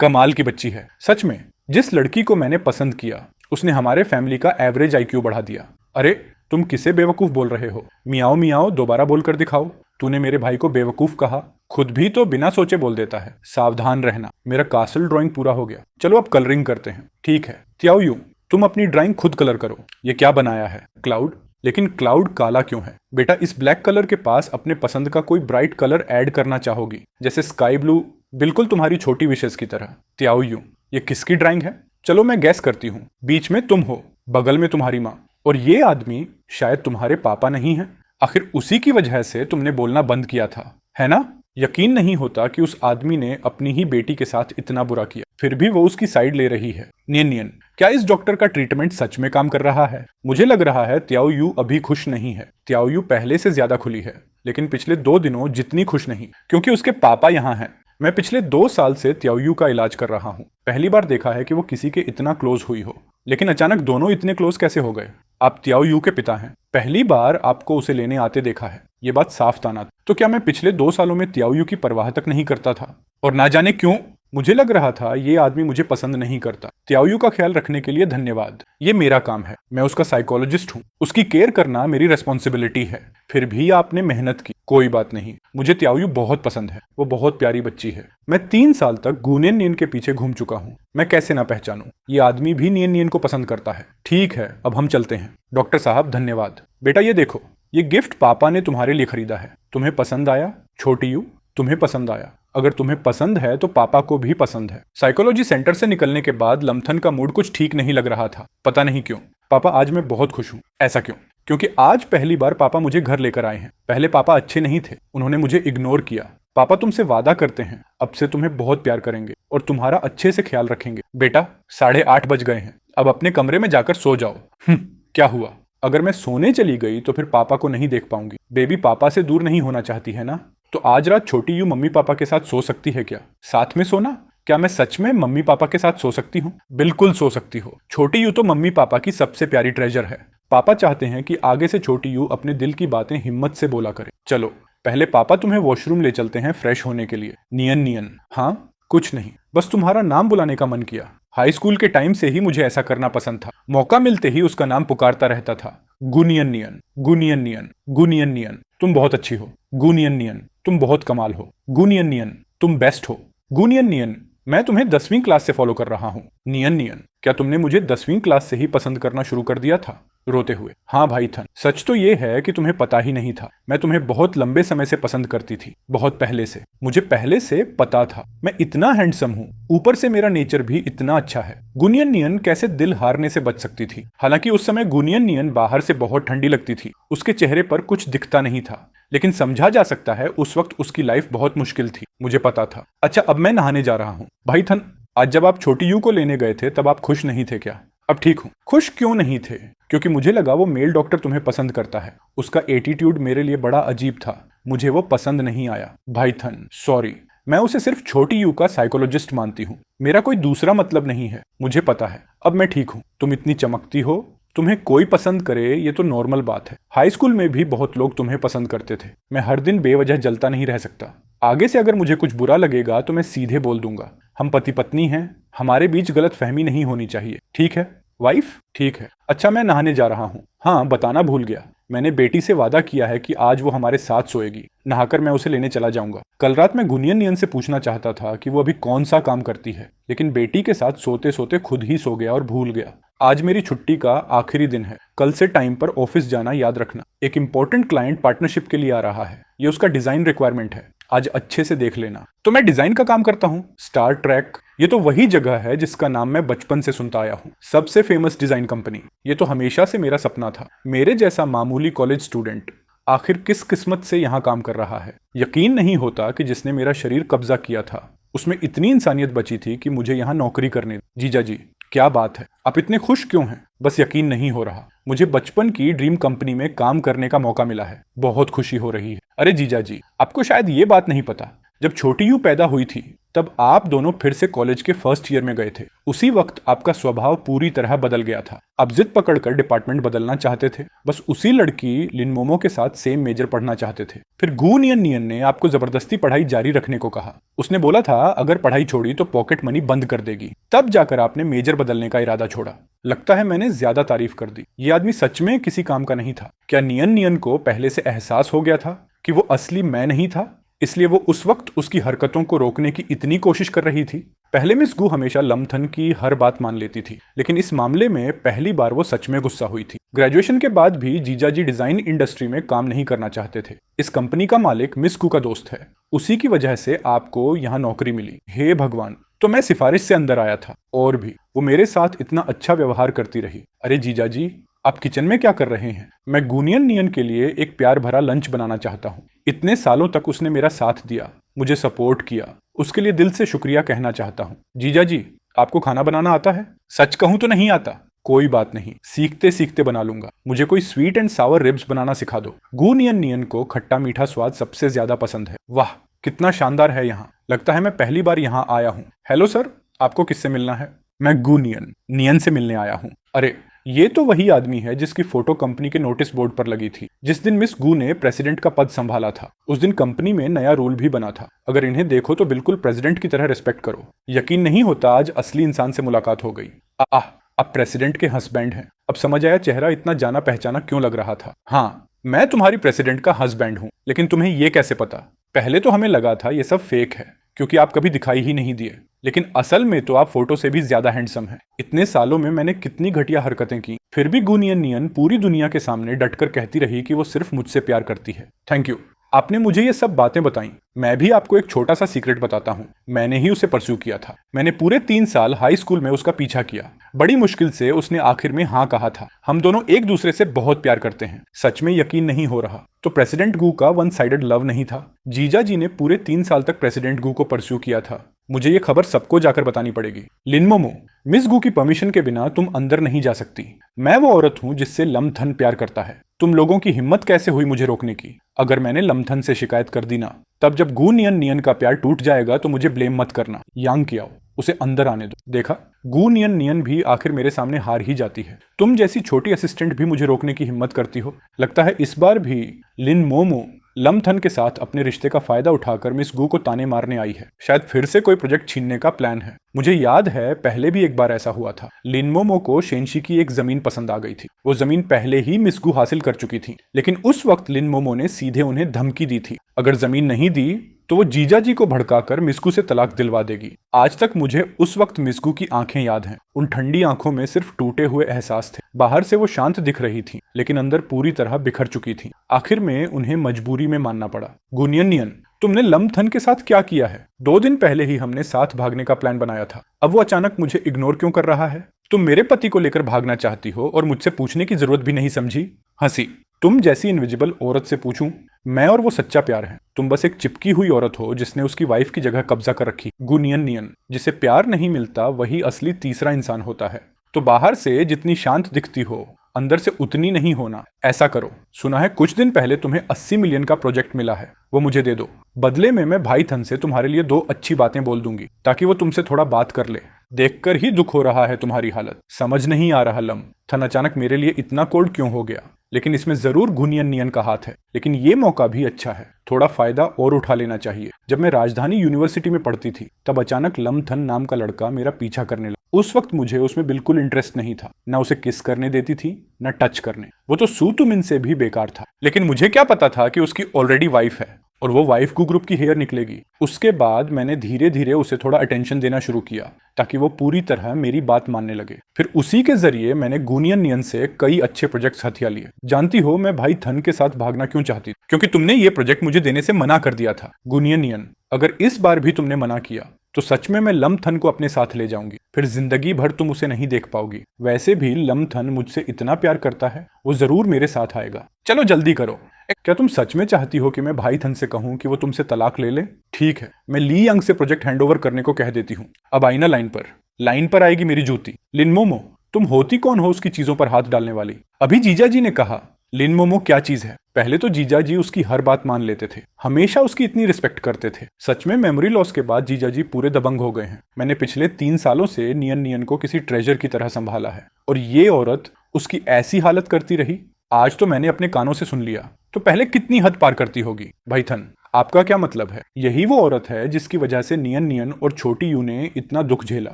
कमाल की बच्ची है सच में। जिस लड़की को मैंने पसंद किया उसने हमारे फैमिली का एवरेज आईक्यू बढ़ा दिया। अरे तुम किसे बेवकूफ बोल रहे हो? मियाओ मियाओ दोबारा बोलकर दिखाओ। तूने मेरे भाई को बेवकूफ कहा, खुद भी तो बिना सोचे बोल देता है। सावधान रहना। मेरा कासल ड्राइंग पूरा हो गया, चलो अब कलरिंग करते हैं। ठीक है त्याओ यू, तुम अपनी ड्राइंग खुद कलर करो। ये क्या बनाया है? क्लाउड। लेकिन क्लाउड काला क्यों है? बेटा इस ब्लैक कलर के पास अपने पसंद का कोई ब्राइट कलर ऐड करना चाहोगी, जैसे स्काई ब्लू, बिल्कुल तुम्हारी छोटी विशेष की तरह। त्याओ यू, ये किसकी ड्राइंग है? चलो मैं गैस करती हूँ। बीच में तुम हो, बगल में तुम्हारी माँ, और ये आदमी शायद तुम्हारे पापा नहीं है। आखिर उसी की वजह से तुमने बोलना बंद किया था, है ना? यकीन नहीं होता कि उस आदमी ने अपनी ही बेटी के साथ इतना बुरा किया, फिर भी वो उसकी साइड ले रही है। नियन नियन, क्या इस डॉक्टर का ट्रीटमेंट सच में काम कर रहा है? मुझे लग रहा है त्याओ यू अभी खुश नहीं है। त्याओ यू पहले से ज्यादा खुली है, लेकिन पिछले 2 दिनों जितनी खुश नहीं, क्योंकि उसके पापा यहाँ हैं। मैं पिछले 2 साल से त्याओ यू का इलाज कर रहा हूँ। पहली बार देखा है कि वो किसी के इतना क्लोज हुई हो, लेकिन अचानक दोनों इतने क्लोज कैसे हो गए? आप त्याओ यू के पिता हैं, पहली बार आपको उसे लेने आते देखा है। ये बात साफ ताना। तो क्या मैं पिछले 2 सालों में त्याओ यू की परवाह तक नहीं करता था? और ना जाने क्यों मुझे लग रहा था ये आदमी मुझे पसंद नहीं करता। त्याओ यू का ख्याल रखने के लिए धन्यवाद। ये मेरा काम है, मैं उसका साइकोलॉजिस्ट हूँ। उसकी केयर करना मेरी रेस्पॉन्सिबिलिटी है। फिर भी आपने मेहनत की, कोई बात नहीं। मुझे त्याओ यू बहुत पसंद है, वो बहुत प्यारी बच्ची है। मैं 3 साल तक गुनियन नियन के पीछे घूम चुका हूँ। मैं कैसे ना पहचानूं, ये आदमी भी नियन नियन को पसंद करता है। ठीक है, अब हम चलते हैं। डॉक्टर साहब धन्यवाद। बेटा ये देखो, ये गिफ्ट पापा ने तुम्हारे लिए खरीदा है। तुम्हें पसंद आया? छोटी यू, तुम्हें पसंद आया? अगर तुम्हें पसंद है तो पापा को भी पसंद है। साइकोलॉजी सेंटर से निकलने के बाद लम्थन का मूड कुछ ठीक नहीं लग रहा था, पता नहीं क्यों। पापा आज मैं बहुत खुश हूँ। ऐसा क्यों? क्योंकि आज पहली बार पापा मुझे घर लेकर आए हैं। पहले पापा अच्छे नहीं थे, उन्होंने मुझे इग्नोर किया। पापा तुमसे वादा करते हैं अब से तुम्हें बहुत प्यार करेंगे और तुम्हारा अच्छे से ख्याल रखेंगे। बेटा 8:30 बज गए हैं, अब अपने कमरे में जाकर सो जाओ। क्या हुआ? अगर मैं सोने चली गई तो फिर पापा को नहीं देख पाऊंगी। बेबी पापा से दूर नहीं होना चाहती है ना? तो आज रात छोटी यू मम्मी पापा के साथ सो सकती है क्या? साथ में सोना? क्या मैं सच में मम्मी पापा के साथ सो सकती हूँ? बिल्कुल सो सकती हो। छोटी यू तो मम्मी पापा की सबसे प्यारी ट्रेजर है। पापा चाहते हैं कि आगे से छोटी यू अपने दिल की बातें हिम्मत से बोला करे। चलो पहले पापा तुम्हें वॉशरूम ले चलते हैं फ्रेश होने के लिए। नियन नियन, हाँ कुछ नहीं, बस तुम्हारा नाम बुलाने का मन किया। हाई स्कूल के टाइम से ही मुझे ऐसा करना पसंद था। मौका मिलते ही उसका नाम पुकारता रहता था। गुनियन नियन, गुनियन नियन, गुनियन नियन, तुम बहुत अच्छी हो। गुनियन नियन, तुम बहुत कमाल हो। गुनियन नियन, तुम बेस्ट हो। गुनियन नियन, मैं तुम्हें 10वीं क्लास से फॉलो कर रहा हूँ। नियन नियन, क्या तुमने मुझे 10वीं क्लास से ही पसंद करना शुरू कर दिया था? रोते हुए, हाँ भाई थन, सच तो ये है कि तुम्हें पता ही नहीं था। मैं तुम्हें बहुत लंबे समय से पसंद करती थी, बहुत पहले से। मुझे पहले से पता था मैं इतना हैंडसम हूँ, ऊपर से मेरा नेचर भी इतना अच्छा है। गुनियन नियन कैसे दिल हारने से बच सकती थी? हालांकि उस समय गुनियन नियन बाहर से बहुत ठंडी लगती थी, उसके चेहरे पर कुछ दिखता नहीं था, लेकिन समझा जा सकता है उस वक्त उसकी लाइफ बहुत मुश्किल थी। मुझे पता था। अच्छा अब मैं नहाने जा रहा हूँ। भाई थन, आज जब आप छोटी यू को लेने गए थे तब आप खुश नहीं थे क्या? अब ठीक हूँ। खुश क्यों नहीं थे? क्योंकि मुझे लगा वो मेल डॉक्टर तुम्हें पसंद करता है। उसका एटीट्यूड मेरे लिए बड़ा अजीब था, मुझे वो पसंद नहीं आया। भाई थन सॉरी, मैं उसे सिर्फ छोटी यू का साइकोलॉजिस्ट मानती हूँ, मेरा कोई दूसरा मतलब नहीं है। मुझे पता है, अब मैं ठीक हूँ। तुम इतनी चमकती हो, तुम्हें कोई पसंद करे ये तो नॉर्मल बात है। हाई स्कूल में भी बहुत लोग तुम्हें पसंद करते थे। मैं हर दिन बेवजह जलता नहीं रह सकता। आगे से अगर मुझे कुछ बुरा लगेगा तो मैं सीधे बोल दूंगा। हम पति पत्नी हैं, हमारे बीच गलत फहमी नहीं होनी चाहिए, ठीक है वाइफ? ठीक है। अच्छा मैं नहाने जा रहा हूँ। हाँ बताना भूल गया, मैंने बेटी से वादा किया है कि आज वो हमारे साथ सोएगी। नहाकर मैं उसे लेने चला जाऊंगा। कल रात मैं गुनियन नियन से पूछना चाहता था कि वो अभी कौन सा काम करती है, लेकिन बेटी के साथ सोते सोते खुद ही सो गया और भूल गया। आज मेरी छुट्टी का आखिरी दिन है। कल से टाइम पर ऑफिस जाना याद रखना। एक इंपॉर्टेंट क्लाइंट पार्टनरशिप के लिए आ रहा है। ये उसका डिजाइन रिक्वायरमेंट है। आज अच्छे से देख लेना। तो मैं डिजाइन का काम करता हूँ। स्टार ट्रैक, ये तो वही जगह है जिसका नाम मैं बचपन से सुनता आया हूँ। सबसे फेमस डिजाइन कंपनी। ये तो हमेशा से मेरा सपना था। मेरे जैसा मामूली कॉलेज स्टूडेंट आखिर किस किस्मत से यहाँ काम कर रहा है। यकीन नहीं होता कि जिसने मेरा शरीर कब्जा किया था उसमें इतनी इंसानियत बची थी कि मुझे यहाँ नौकरी करने दी। जीजा जी, क्या बात है, आप इतने खुश क्यों हैं? बस यकीन नहीं हो रहा। मुझे बचपन की ड्रीम कंपनी में काम करने का मौका मिला है। बहुत खुशी हो रही है। अरे जीजा जी, आपको शायद ये बात नहीं पता, जब छोटी यू पैदा हुई थी तब आप दोनों फिर से कॉलेज के फर्स्ट ईयर में गए थे। उसी वक्त आपका स्वभाव पूरी तरह बदल गया था। आप जिद पकड़कर डिपार्टमेंट बदलना चाहते थे। बस उसी लड़की लिन मोमो के साथ सेम मेजर पढ़ना चाहते थे। फिर गू नियन नियन ने आपको जबरदस्ती पढ़ाई जारी रखने को कहा। उसने बोला था अगर पढ़ाई छोड़ी तो पॉकेट मनी बंद कर देगी। तब जाकर आपने मेजर बदलने का इरादा छोड़ा। लगता है मैंने ज्यादा तारीफ कर दी। ये आदमी सच में किसी काम का नहीं था। क्या नियन नियन को पहले से एहसास हो गया था कि वो असली मैं नहीं था, इसलिए वो उस वक्त उसकी हरकतों को रोकने की इतनी कोशिश कर रही थी? पहले मिस गू हमेशा लमथन की हर बात मान लेती थी, लेकिन इस मामले में पहली बार वो सच में गुस्सा हुई थी। ग्रेजुएशन के बाद भी जीजाजी डिजाइन इंडस्ट्री में काम नहीं करना चाहते थे। इस कंपनी का मालिक मिस गू का दोस्त है। उसी की वजह से आपको यहाँ नौकरी मिली। हे भगवान, तो मैं सिफारिश से अंदर आया था और भी वो मेरे साथ इतना अच्छा व्यवहार करती रही। अरे जीजाजी, आप किचन में क्या कर रहे हैं? मैं गुनियन नियन के लिए एक प्यार भरा लंच बनाना चाहता हूँ। इतने सालों तक उसने मेरा साथ दिया, मुझे सपोर्ट किया, उसके लिए दिल से शुक्रिया कहना चाहता हूँ। जीजा जी, आपको खाना बनाना आता है? सच कहूँ तो नहीं आता। कोई बात नहीं, सीखते सीखते बना लूंगा। मुझे कोई स्वीट एंड सावर रिब्स बनाना सिखा दो। गुनियन नियन को खट्टा मीठा स्वाद सबसे ज्यादा पसंद है। वाह, कितना शानदार है यहाँ। लगता है मैं पहली बार यहाँ आया हूँ। हेलो सर, आपको किससे मिलना है? मैं गुनियन नियन से मिलने आया हूँ। अरे, ये तो वही आदमी है जिसकी फोटो कंपनी के नोटिस बोर्ड पर लगी थी जिस दिन मिस गू ने प्रेसिडेंट का पद संभाला था। उस दिन कंपनी में नया रूल भी बना था, अगर इन्हें देखो तो बिल्कुल प्रेसिडेंट की तरह रिस्पेक्ट करो। यकीन नहीं होता आज असली इंसान से मुलाकात हो गई। आह, अब प्रेसिडेंट के हस्बैंड हैं। अब समझ आया चेहरा इतना जाना पहचाना क्यों लग रहा था। हाँ, मैं तुम्हारी प्रेसिडेंट का हस्बैंड हूँ। लेकिन तुम्हें ये कैसे पता? पहले तो हमें लगा था ये सब फेक है क्योंकि आप कभी दिखाई ही नहीं दिए, लेकिन असल में तो आप फोटो से भी ज्यादा हैंडसम हैं। इतने सालों में मैंने कितनी घटिया हरकतें की, फिर भी गुनियन नियन पूरी दुनिया के सामने डटकर कहती रही कि वो सिर्फ मुझसे प्यार करती है। थैंक यू, आपने मुझे ये सब बातें बताई। मैं भी आपको एक छोटा सा सीक्रेट बताता हूँ। मैंने ही उसे परस्यू किया था। मैंने पूरे 3 साल हाई स्कूल में उसका पीछा किया। बड़ी मुश्किल से उसने आखिर में हाँ कहा था। हम दोनों एक दूसरे से बहुत प्यार करते हैं। सच में यकीन नहीं हो रहा। तो प्रेसिडेंट गू का वन साइडेड लव नहीं था। जीजा जी ने पूरे 3 साल तक प्रेसिडेंट गू को परस्यू किया था। मुझे ये खबर सबको जाकर बतानी पड़ेगी। लिन मोमो, मिस गू की परमिशन के बिना तुम अंदर नहीं जा सकती। मैं वो औरत हूँ जिससे लमथन प्यार करता है। तुम लोगों की हिम्मत कैसे हुई मुझे रोकने की? अगर मैंने लमथन से शिकायत कर दी ना, तब जब गू नियन नियन का प्यार टूट जाएगा तो मुझे ब्लेम मत करना। यांग किया, उसे अंदर आने दो। देखा, गू नियन नियन भी आखिर मेरे सामने हार ही जाती है। तुम जैसी छोटी असिस्टेंट भी मुझे रोकने की हिम्मत करती हो। लगता है इस बार भी लिन मोमो लमथन के साथ अपने रिश्ते का फायदा उठाकर मिस गू को ताने मारने आई है। शायद फिर से कोई प्रोजेक्ट छीनने का प्लान है। मुझे याद है पहले भी एक बार ऐसा हुआ था। लिन मोमो को शेंशी की एक जमीन पसंद आ गई थी। वो जमीन पहले ही मिस गू हासिल कर चुकी थी, लेकिन उस वक्त लिन मोमो ने सीधे उन्हें धमकी दी थी, अगर जमीन नहीं दी तो वो जीजा जी को भड़काकर मिस्कू से तलाक दिलवा देगी। आज तक मुझे उस वक्त मिस्कू की आंखें याद हैं। उन ठंडी आंखों में सिर्फ टूटे हुए एहसास थे। बाहर से वो शांत दिख रही थी, लेकिन अंदर पूरी तरह बिखर चुकी थी। आखिर में उन्हें मजबूरी में मानना पड़ा। गुनियन नियन, तुमने लमथन के साथ क्या किया है? 2 दिन पहले ही हमने साथ भागने का प्लान बनाया था। अब वो अचानक मुझे इग्नोर क्यों कर रहा है? तुम मेरे पति को लेकर भागना चाहती हो और मुझसे पूछने की जरूरत भी नहीं समझी? हंसी, तुम जैसी इनविजिबल औरत से पूछूं? मैं और वो सच्चा प्यार है। तुम बस एक चिपकी हुई औरत हो जिसने उसकी वाइफ की जगह कब्जा कर रखी। गुनियन नियन, जिसे प्यार नहीं मिलता वही असली तीसरा इंसान होता है। तो बाहर से जितनी शांत दिखती हो, अंदर से उतनी नहीं होना। ऐसा करो, सुना है कुछ दिन पहले तुम्हें 80 मिलियन का प्रोजेक्ट मिला है, वो मुझे दे दो। बदले में मैं भाई थन से तुम्हारे लिए 2 अच्छी बातें बोल दूंगी ताकि वो तुमसे थोड़ा बात कर ले। देखकर ही दुख हो रहा है तुम्हारी हालत। समझ नहीं आ रहा लम थन अचानक मेरे लिए इतना कोल्ड क्यों हो गया? लेकिन इसमें जरूर घुनियन नियन का हाथ है। लेकिन ये मौका भी अच्छा है, थोड़ा फायदा और उठा लेना चाहिए। जब मैं राजधानी यूनिवर्सिटी में पढ़ती थी तब अचानक लमथन नाम का लड़का मेरा पीछा करने लगा। उस वक्त मुझे उसमें बिल्कुल इंटरेस्ट नहीं था, ना उसे किस करने देती थी ना टच करने। वो तो सू तुमिन से भी बेकार था। लेकिन मुझे क्या पता था कि उसकी ऑलरेडी वाइफ है और वो वाइफ गू ग्रुप की हेयर निकलेगी। उसके बाद मैंने धीरे धीरे उसे थोड़ा अटेंशन देना शुरू किया ताकि वो पूरी तरह मेरी बात मानने लगे। फिर उसी के जरिए मैंने गुनियन नियन से कई अच्छे प्रोजेक्ट्स हथिया लिए। जानती हो मैं भाई थन के साथ भागना क्यों चाहती थी? क्योंकि तुमने ये प्रोजेक्ट मुझे देने से मना कर दिया था। गुनियन नियन, अगर इस बार भी तुमने मना किया तो सच में मैं लमथन को अपने साथ ले जाऊंगी। फिर जिंदगी भर तुम उसे नहीं देख पाओगी। वैसे भी लमथन मुझसे इतना प्यार करता है, वो जरूर मेरे साथ आएगा। चलो जल्दी करो। क्या तुम सच में चाहती हो कि मैं भाई थन से कहूं कि वो तुमसे तलाक ले ले? ठीक है, मैं ली यंग से प्रोजेक्ट हैंडओवर करने को कह देती हूँ। अब आई ना लाइन पर आएगी मेरी जूती। लिन मोमो, तुम होती कौन हो उसकी चीजों पर हाथ डालने वाली? अभी जीजा जी ने कहा लिन मोमो क्या चीज है। पहले तो जीजा जी उसकी हर बात मान लेते थे, हमेशा उसकी इतनी रिस्पेक्ट करते थे। सच में मेमोरी लॉस के बाद जीजा जी पूरे दबंग हो गए हैं। मैंने पिछले 3 सालों से नियन नियन को किसी ट्रेजर की तरह संभाला है और ये औरत उसकी ऐसी हालत करती रही। आज तो मैंने अपने कानों से सुन लिया, तो पहले कितनी हद पार करती होगी। भाई थन, आपका क्या मतलब है? यही वो औरत है जिसकी वजह से नियन नियन और छोटी यू ने इतना दुख झेला।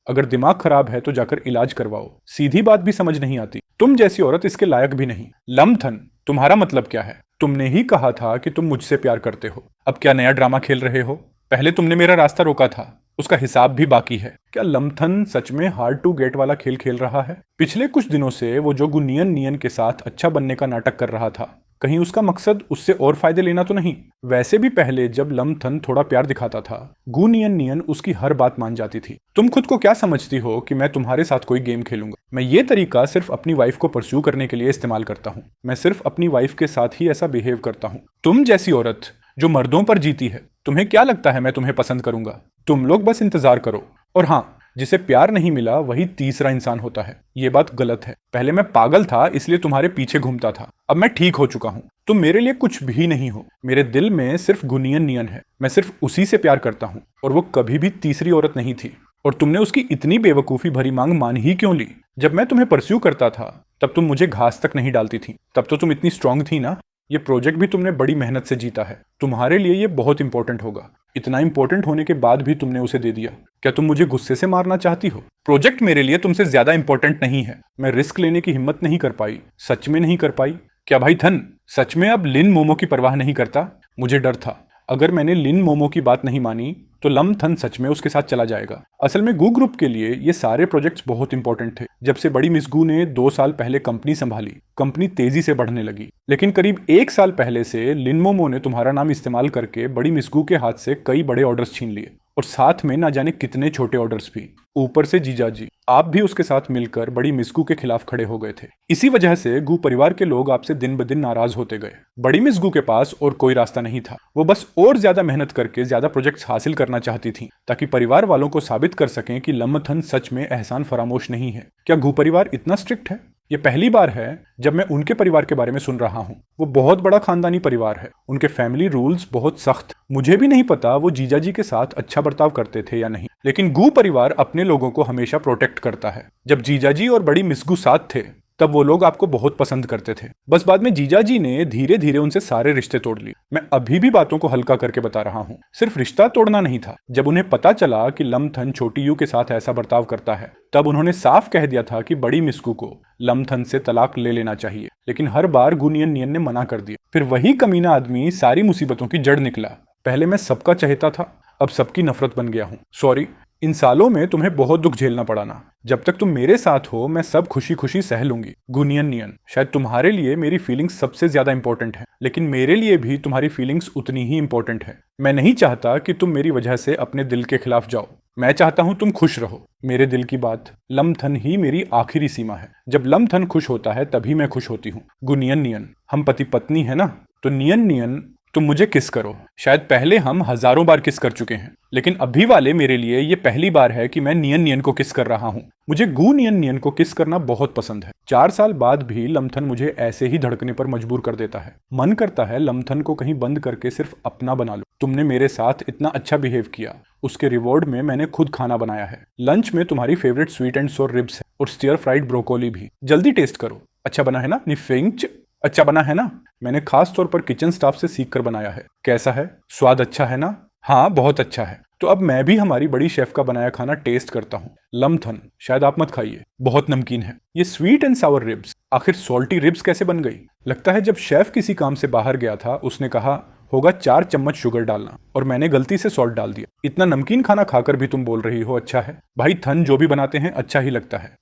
अगर दिमाग खराब है तो जाकर इलाज करवाओ। सीधी बात भी समझ नहीं आती। तुम जैसी औरत इसके लायक भी नहीं। लमथन, तुम्हारा मतलब क्या है? तुमने ही कहा था कि तुम मुझसे प्यार करते हो। अब क्या नया ड्रामा खेल रहे हो? पहले तुमने मेरा रास्ता रोका था, उसका हिसाब भी बाकी है। क्या लमथन सच में हार्ड टू गेट वाला खेल खेल रहा है? पिछले कुछ दिनों से वो जो गुनियन नियन के साथ अच्छा बनने का नाटक कर रहा था, कहीं उसका मकसद उससे और फायदे लेना तो नहीं? वैसे भी पहले जब लमथन थोड़ा प्यार दिखाता था, गुनियन नियन उसकी हर बात मान जाती थी। तुम खुद को क्या समझती हो कि मैं तुम्हारे साथ कोई गेम खेलूंगा? मैं ये तरीका सिर्फ अपनी वाइफ को परस्यू करने के लिए इस्तेमाल करता हूँ। मैं सिर्फ अपनी वाइफ के साथ ही ऐसा बिहेव करता हूँ। तुम जैसी औरत जो मर्दों पर जीती है, तुम्हें क्या लगता है मैं तुम्हें पसंद करूंगा? तुम लोग बस इंतजार करो। और हाँ, जिसे प्यार नहीं मिला वही तीसरा इंसान होता है। ये बात गलत है। पहले मैं पागल था इसलिए तुम्हारे पीछे घूमता था, अब मैं ठीक हो चुका हूँ। तुम मेरे लिए कुछ भी नहीं हो। मेरे दिल में सिर्फ गुनियन नियन है। मैं सिर्फ उसी से प्यार करता हूँ और वो कभी भी तीसरी औरत नहीं थी। और तुमने उसकी इतनी बेवकूफी भरी मांग मान ही क्यों ली? जब मैं तुम्हें परस्यू करता था तब तुम मुझे घास तक नहीं डालती थी। तब तो तुम इतनी स्ट्रांग थी ना। ये प्रोजेक्ट भी तुमने बड़ी मेहनत से जीता है। तुम्हारे लिए ये बहुत इंपॉर्टेंट होगा। इतना इंपॉर्टेंट होने के बाद भी तुमने उसे दे दिया। क्या तुम मुझे गुस्से से मारना चाहती हो? प्रोजेक्ट मेरे लिए तुमसे ज्यादा इंपॉर्टेंट नहीं है। मैं रिस्क लेने की हिम्मत नहीं कर पाई, सच में नहीं कर पाई। क्या भाई थन सच में अब लिन मोमो की परवाह नहीं करता? मुझे डर था अगर मैंने लिन मोमो की बात नहीं मानी तो लमथन सच में उसके साथ चला जाएगा। असल में गू ग्रुप के लिए ये सारे प्रोजेक्ट्स बहुत इंपॉर्टेंट थे। जब से बड़ी मिस गू ने 2 साल पहले कंपनी संभाली, कंपनी तेजी से बढ़ने लगी। लेकिन करीब 1 साल पहले से लिन मोमो ने तुम्हारा नाम इस्तेमाल करके बड़ी मिस गू के हाथ से कई बड़े ऑर्डर्स छीन लिए और साथ में ना जाने कितने छोटे ऑर्डर्स भी। ऊपर से जीजा जी आप भी उसके साथ मिलकर बड़ी मिस गू के खिलाफ खड़े हो गए थे। इसी वजह से गू परिवार के लोग आपसे दिन ब दिन नाराज होते गए। बड़ी मिस गू के पास और कोई रास्ता नहीं था। वो बस और ज्यादा मेहनत करके ज्यादा प्रोजेक्ट्स हासिल करना चाहती थी ताकि परिवार वालों को साबित कर सकें कि लमथन सच में एहसान फरामोश नहीं है। क्या गू परिवार इतना स्ट्रिक्ट है? ये पहली बार है जब मैं उनके परिवार के बारे में सुन रहा हूँ। वो बहुत बड़ा खानदानी परिवार है। उनके फैमिली रूल्स बहुत सख्त। मुझे भी नहीं पता वो जीजा जी के साथ अच्छा बर्ताव करते थे या नहीं, लेकिन गू परिवार अपने लोगों को हमेशा प्रोटेक्ट करता है। जब जीजा जी और बड़ी मिस गू साथ थे तब वो लोग आपको बहुत पसंद करते थे। बस बाद में जीजा जी ने धीरे धीरे उनसे सारे रिश्ते तोड़ लिए। मैं अभी भी बातों को हल्का करके बता रहा हूँ। सिर्फ रिश्ता तोड़ना नहीं था। जब उन्हें पता चला कि लमथन छोटी यू के साथ ऐसा बर्ताव करता है तब उन्होंने साफ कह दिया था कि बड़ी मिस्कू को लमथन से तलाक ले लेना चाहिए। लेकिन हर बार गुनियन नियन ने मना कर दिया। फिर वही कमीना आदमी सारी मुसीबतों की जड़ निकला। पहले मैं सबका चहेता था, अब सबकी नफरत बन गया हूँ। सॉरी, इन सालों में तुम्हें बहुत दुख झेलना पड़ा ना। जब तक तुम मेरे साथ हो मैं सब खुशी खुशी सह लूंगी। गुनियन नियन, शायद तुम्हारे लिए मेरी फीलिंग्स सबसे ज्यादा इंपॉर्टेंट है, लेकिन मेरे लिए भी तुम्हारी फीलिंग्स उतनी ही इंपॉर्टेंट है। मैं नहीं चाहता कि तुम मेरी वजह से अपने दिल के खिलाफ जाओ। मैं चाहता हूं तुम खुश रहो। मेरे दिल की बात, लमथन ही मेरी आखिरी सीमा है। जब लमथन खुश होता है तभी मैं खुश होती हूँ। गुनियन नियन, हम पति पत्नी है ना, तो नियन नियन तुम मुझे किस करो। शायद पहले हम हजारों बार किस कर चुके हैं, लेकिन अभी वाले मेरे लिए ये पहली बार है कि मैं नियन नियन को किस कर रहा हूँ। मुझे गू नियन नियन को किस करना बहुत पसंद है। 4 साल बाद भी लमथन मुझे ऐसे ही धड़कने पर मजबूर कर देता है। मन करता है लमथन को कहीं बंद करके सिर्फ अपना बना लो। तुमने मेरे साथ इतना अच्छा बिहेव किया, उसके रिवॉर्ड में मैंने खुद खाना बनाया है। लंच में तुम्हारी फेवरेट स्वीट एंड सोर रिब्स है और स्टीयर फ्राइड ब्रोकोली भी। जल्दी टेस्ट करो। अच्छा बना है ना? निफिंच अच्छा बना है ना? मैंने खास तौर पर किचन स्टाफ से सीख कर बनाया है। कैसा है? स्वाद अच्छा है ना? हाँ, बहुत अच्छा है। तो अब मैं भी हमारी बड़ी शेफ का बनाया खाना टेस्ट करता हूँ। लम्थन, शायद आप मत खाइए, बहुत नमकीन है। ये स्वीट एंड सावर रिब्स, आखिर सॉल्टी रिब्स कैसे बन गई? लगता है जब शेफ किसी काम से बाहर गया था, उसने कहा होगा 4 चम्मच शुगर डालना, और मैंने गलती से सॉल्ट डाल दिया। इतना नमकीन खाना खाकर भी तुम बोल रही हो अच्छा है? भाई थन जो भी बनाते हैं अच्छा ही लगता है।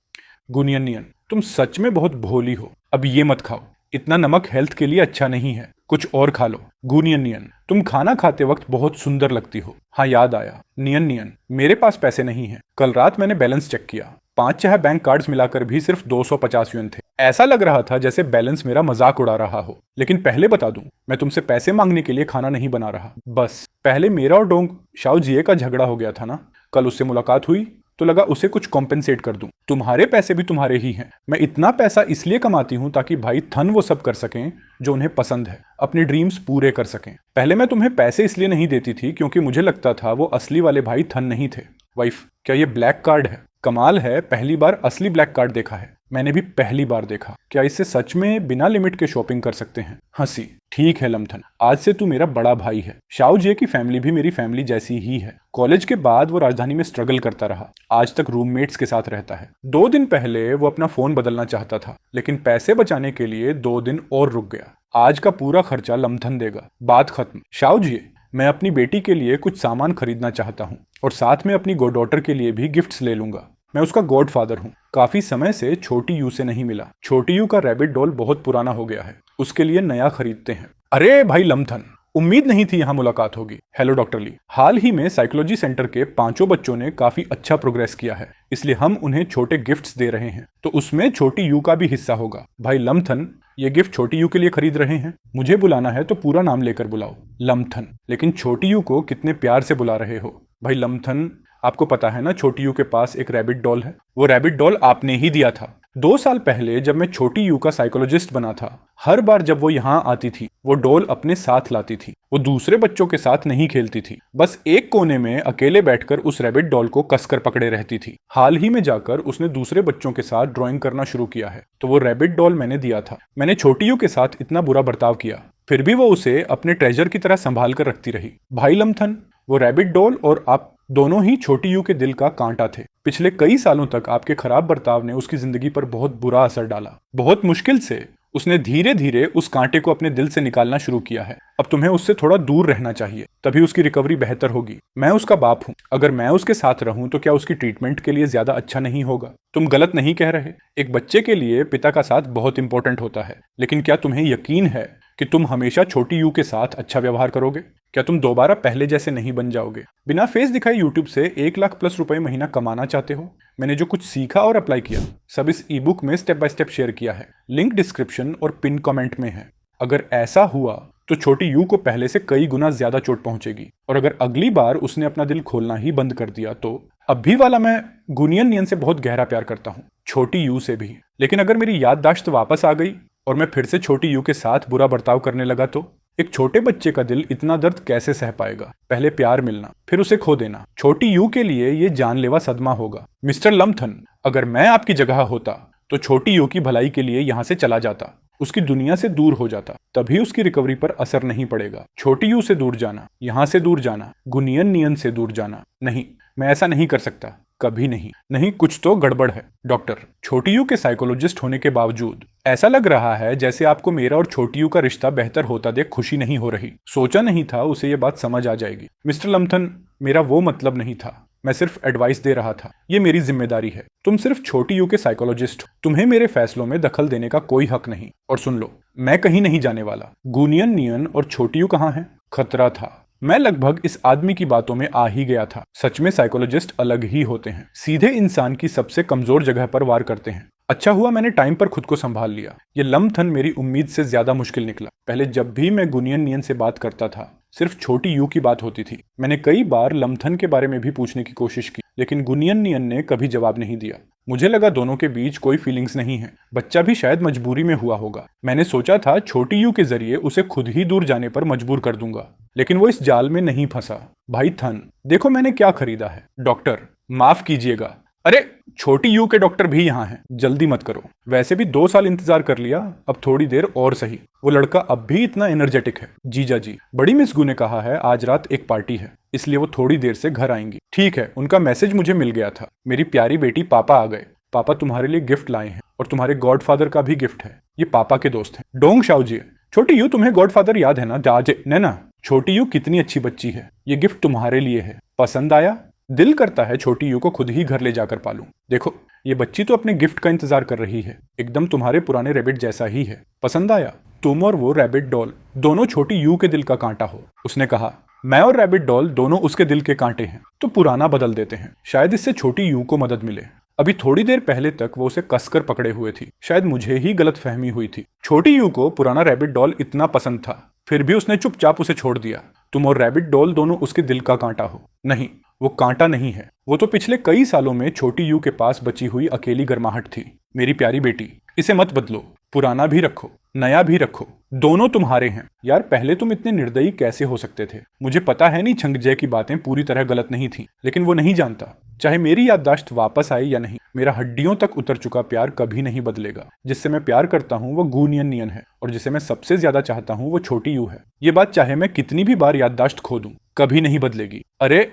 गुनियन, तुम सच में बहुत भोली हो। अब ये मत खाओ, इतना नमक हेल्थ के लिए अच्छा नहीं है, कुछ और खा लो। गुनियन, तुम खाना खाते वक्त बहुत सुंदर लगती हो। हाँ याद आया। नियन, मेरे पास पैसे नहीं है। कल रात मैंने बैलेंस चेक किया, 5-6 बैंक कार्ड्स मिलाकर भी सिर्फ 250 युएन थे। ऐसा लग रहा था जैसे बैलेंस मेरा मजाक उड़ा रहा हो। लेकिन पहले बता दूं, मैं तुमसे पैसे मांगने के लिए खाना नहीं बना रहा। बस पहले मेरा और डोंग शाओ जिए का झगड़ा हो गया था ना, कल उससे मुलाकात हुई तो लगा उसे कुछ कॉम्पेंसेट कर दूं। तुम्हारे पैसे भी तुम्हारे ही हैं। मैं इतना पैसा इसलिए कमाती हूं ताकि भाई थन वो सब कर सकें जो उन्हें पसंद है, अपने ड्रीम्स पूरे कर सकें। पहले मैं तुम्हें पैसे इसलिए नहीं देती थी क्योंकि मुझे लगता था वो असली वाले भाई थन नहीं थे। वाइफ, क्या ये ब्लैक कार्ड है? कमाल है, पहली बार असली ब्लैक कार्ड देखा है। मैंने भी पहली बार देखा। क्या इससे सच में बिना लिमिट के शॉपिंग कर सकते हैं? हंसी। ठीक है लम्थन, आज से तू मेरा बड़ा भाई है। शाओ जे की फैमिली भी मेरी फैमिली जैसी ही है। कॉलेज के बाद वो राजधानी में स्ट्रगल करता रहा, आज तक रूममेट्स के साथ रहता है। 2 दिन पहले वो अपना फोन बदलना चाहता था, लेकिन पैसे बचाने के लिए 2 दिन और रुक गया। आज का पूरा खर्चा लम्थन देगा। बात खत्म। शाओ जी, मैं अपनी बेटी के लिए कुछ सामान खरीदना चाहता हूँ और साथ में अपनी गॉडडॉटर के लिए भी गिफ्ट्स ले लूंगा। मैं उसका गॉडफादर हूँ। काफी समय से छोटी यू से नहीं मिला। छोटी यू का रैबिट डॉल बहुत पुराना हो गया है, उसके लिए नया खरीदते हैं। अरे भाई लम्थन, उम्मीद नहीं थी यहाँ मुलाकात होगी। Hello doctor Li. हाल ही में साइकोलॉजी सेंटर के 5 बच्चों ने काफी अच्छा प्रोग्रेस किया है, इसलिए हम उन्हें छोटे गिफ्ट्स दे रहे हैं, तो उसमें छोटी यू का भी हिस्सा होगा। भाई लम्थन, ये गिफ्ट छोटी यू के लिए खरीद रहे हैं? मुझे बुलाना है तो पूरा नाम लेकर बुलाओ। लम्थन, लेकिन छोटी यू को कितने प्यार से बुला रहे हो। भाई लम्थन, आपको पता है ना छोटी यू के पास एक रैबिट डॉल है। वो रैबिट डॉल आपने ही दिया था। 2 साल पहले जब मैं छोटी यू का साइकोलॉजिस्ट बना था, हर बार जब वो यहाँ आती थी वो डॉल अपने साथ लाती थी। वो दूसरे बच्चों के साथ नहीं खेलती थी, बस एक कोने में अकेले बैठकर उस रैबिट डॉल को कसकर पकड़े रहती थी। हाल ही में जाकर उसने दूसरे बच्चों के साथ ड्राइंग करना शुरू किया है, तो वो रैबिट डॉल मैंने दिया था। मैंने छोटी यू के साथ इतना बुरा बर्ताव किया, फिर भी वो उसे अपने ट्रेजर की तरह संभाल कर रखती रही। भाई लम्थन, वो रैबिट डॉल और आप दोनों ही छोटी यू के दिल का कांटा थे। पिछले कई सालों तक आपके खराब बर्ताव ने उसकी जिंदगी पर बहुत बुरा असर डाला। बहुत मुश्किल से उसने धीरे धीरे उस कांटे को अपने दिल से निकालना शुरू किया है। अब तुम्हें उससे थोड़ा दूर रहना चाहिए, तभी उसकी रिकवरी बेहतर होगी। मैं उसका बाप हूँ, अगर मैं उसके साथ रहूं तो क्या उसकी ट्रीटमेंट के लिए ज्यादा अच्छा नहीं होगा? तुम गलत नहीं कह रहे। एक बच्चे के लिए पिता का साथ बहुत इंपॉर्टेंट होता है, लेकिन क्या तुम्हें यकीन है कि तुम हमेशा छोटी यू के साथ अच्छा व्यवहार करोगे? क्या तुम दोबारा पहले जैसे नहीं बन जाओगे? बिना फेस दिखाए यूट्यूब से 1 लाख प्लस रुपए महीना कमाना चाहते हो? मैंने जो कुछ सीखा और अप्लाई किया सब इस ई बुक में स्टेप बाय स्टेप शेयर किया है। लिंक डिस्क्रिप्शन और पिन कमेंट में है। अगर ऐसा हुआ तो छोटी यू को पहले से कई गुना ज्यादा चोट पहुंचेगी, और अगर अगली बार उसने अपना दिल खोलना ही बंद कर दिया तो अभी वाला मैं गुनियन से बहुत गहरा प्यार करता हूँ, छोटी यू से भी। लेकिन अगर मेरी याददाश्त वापस आ गई और मैं फिर से छोटी यू के साथ बुरा बर्ताव करने लगा तो एक छोटे बच्चे का दिल इतना दर्द कैसे सह पाएगा? पहले प्यार मिलना, फिर उसे खो देना। छोटी यू के लिए ये जानलेवा सदमा होगा। मिस्टर लम्थन, अगर मैं आपकी जगह होता तो छोटी यू की भलाई के लिए यहाँ से चला जाता, उसकी दुनिया से दूर हो जाता, तभी उसकी रिकवरी पर असर नहीं पड़ेगा। छोटी यू से दूर जाना, यहाँ से दूर जाना, गुनियन से दूर जाना, नहीं, मैं ऐसा नहीं कर सकता, कभी नहीं। नहीं, कुछ तो गड़बड़ है। डॉक्टर, छोटी यू के साइकोलॉजिस्ट होने के बावजूद ऐसा लग रहा है जैसे आपको मेरा और छोटी यू का रिश्ता बेहतर होता देख खुशी नहीं हो रही। सोचा नहीं था उसे ये बात समझ आ जाएगी। मिस्टर लम्थन, मेरा वो मतलब नहीं था, मैं सिर्फ एडवाइस दे रहा था। ये मेरी जिम्मेदारी है। तुम सिर्फ छोटी यू के साइकोलॉजिस्ट हो, तुम्हें मेरे फैसलों में दखल देने का कोई हक नहीं। और सुन लो, मैं कहीं नहीं जाने वाला। गुनियन और छोटी यू कहाँ है? खतरा था। मैं लगभग इस आदमी की बातों में आ ही गया था। सच में साइकोलॉजिस्ट अलग ही होते हैं, सीधे इंसान की सबसे कमजोर जगह पर वार करते हैं। अच्छा हुआ मैंने टाइम पर खुद को संभाल लिया। ये लम्थन मेरी उम्मीद से ज्यादा मुश्किल निकला। पहले जब भी मैं गुनियन से बात करता था सिर्फ छोटी यू की बात होती थी। मैंने कई बार लम्थन के बारे में भी पूछने की कोशिश की, लेकिन गुनियन ने कभी जवाब नहीं दिया। मुझे लगा दोनों के बीच कोई फीलिंग्स नहीं है। बच्चा भी शायद मजबूरी में हुआ होगा। मैंने सोचा था छोटी यू के जरिए उसे खुद ही दूर जाने पर मजबूर कर दूंगा, लेकिन वो इस जाल में नहीं फंसा। भाई थन, देखो मैंने क्या खरीदा है। डॉक्टर, माफ कीजिएगा। अरे छोटी यू के डॉक्टर भी यहाँ हैं, जल्दी मत करो। वैसे भी 2 साल इंतजार कर लिया, अब थोड़ी देर और सही। वो लड़का अब भी इतना एनर्जेटिक है। जीजा जी, बड़ी मिस गू ने कहा है आज रात एक पार्टी है, इसलिए वो थोड़ी देर से घर आएंगी। ठीक है, उनका मैसेज मुझे मिल गया था। मेरी प्यारी बेटी, पापा आ गए। पापा तुम्हारे लिए गिफ्ट लाए हैं और तुम्हारे गॉडफादर का भी गिफ्ट है। ये पापा के दोस्त हैं, डोंग शाओजी। छोटी यू, तुम्हें गॉडफादर याद है ना? जाजे नैना। छोटी यू कितनी अच्छी बच्ची है। ये गिफ्ट तुम्हारे लिए है, पसंद आया? दिल करता है छोटी यू को खुद ही घर ले जाकर पालूं। देखो, ये बच्ची तो अपने गिफ्ट का इंतजार कर रही है, एकदम तुम्हारे पुराने रैबिट जैसा ही है। पसंद आया? तुम और वो रैबिट डॉल दोनों छोटी यू के दिल का कांटा हो। उसने कहा, मैं और रैबिट डॉल दोनों उसके दिल के कांटे हैं, तो पुराना बदल देते हैं, शायद इससे छोटी यू को मदद मिले। अभी थोड़ी देर पहले तक वो उसे कसकर पकड़े हुए थी, शायद मुझे ही गलत फहमी हुई थी। छोटी यू को पुराना रैबिट डॉल इतना पसंद था, फिर भी उसने चुपचाप उसे छोड़ दिया। तुम और रैबिट डॉल दोनों उसके दिल का कांटा हो। नहीं, वो कांटा नहीं है, वो तो पिछले कई सालों में छोटी यू के पास बची हुई अकेली गर्माहट थी। मेरी प्यारी बेटी, इसे मत बदलो, पुराना भी रखो, नया भी रखो, दोनों तुम्हारे हैं। यार, पहले तुम इतने निर्दयी कैसे हो सकते थे? मुझे पता है नहीं छंगजय की बातें पूरी तरह गलत नहीं थी, लेकिन वो नहीं जानता, चाहे मेरी याददाश्त वापस आए या नहीं, मेरा हड्डियों तक उतर चुका प्यार कभी नहीं बदलेगा। जिससे मैं प्यार करता हूँ वो गूनियन नियन है, और जिसे मैं सबसे ज्यादा चाहता हूँ वो छोटी यू है। ये बात चाहे मैं कितनी भी बार याददाश्त खो दूं, कभी नहीं बदलेगी। अरे,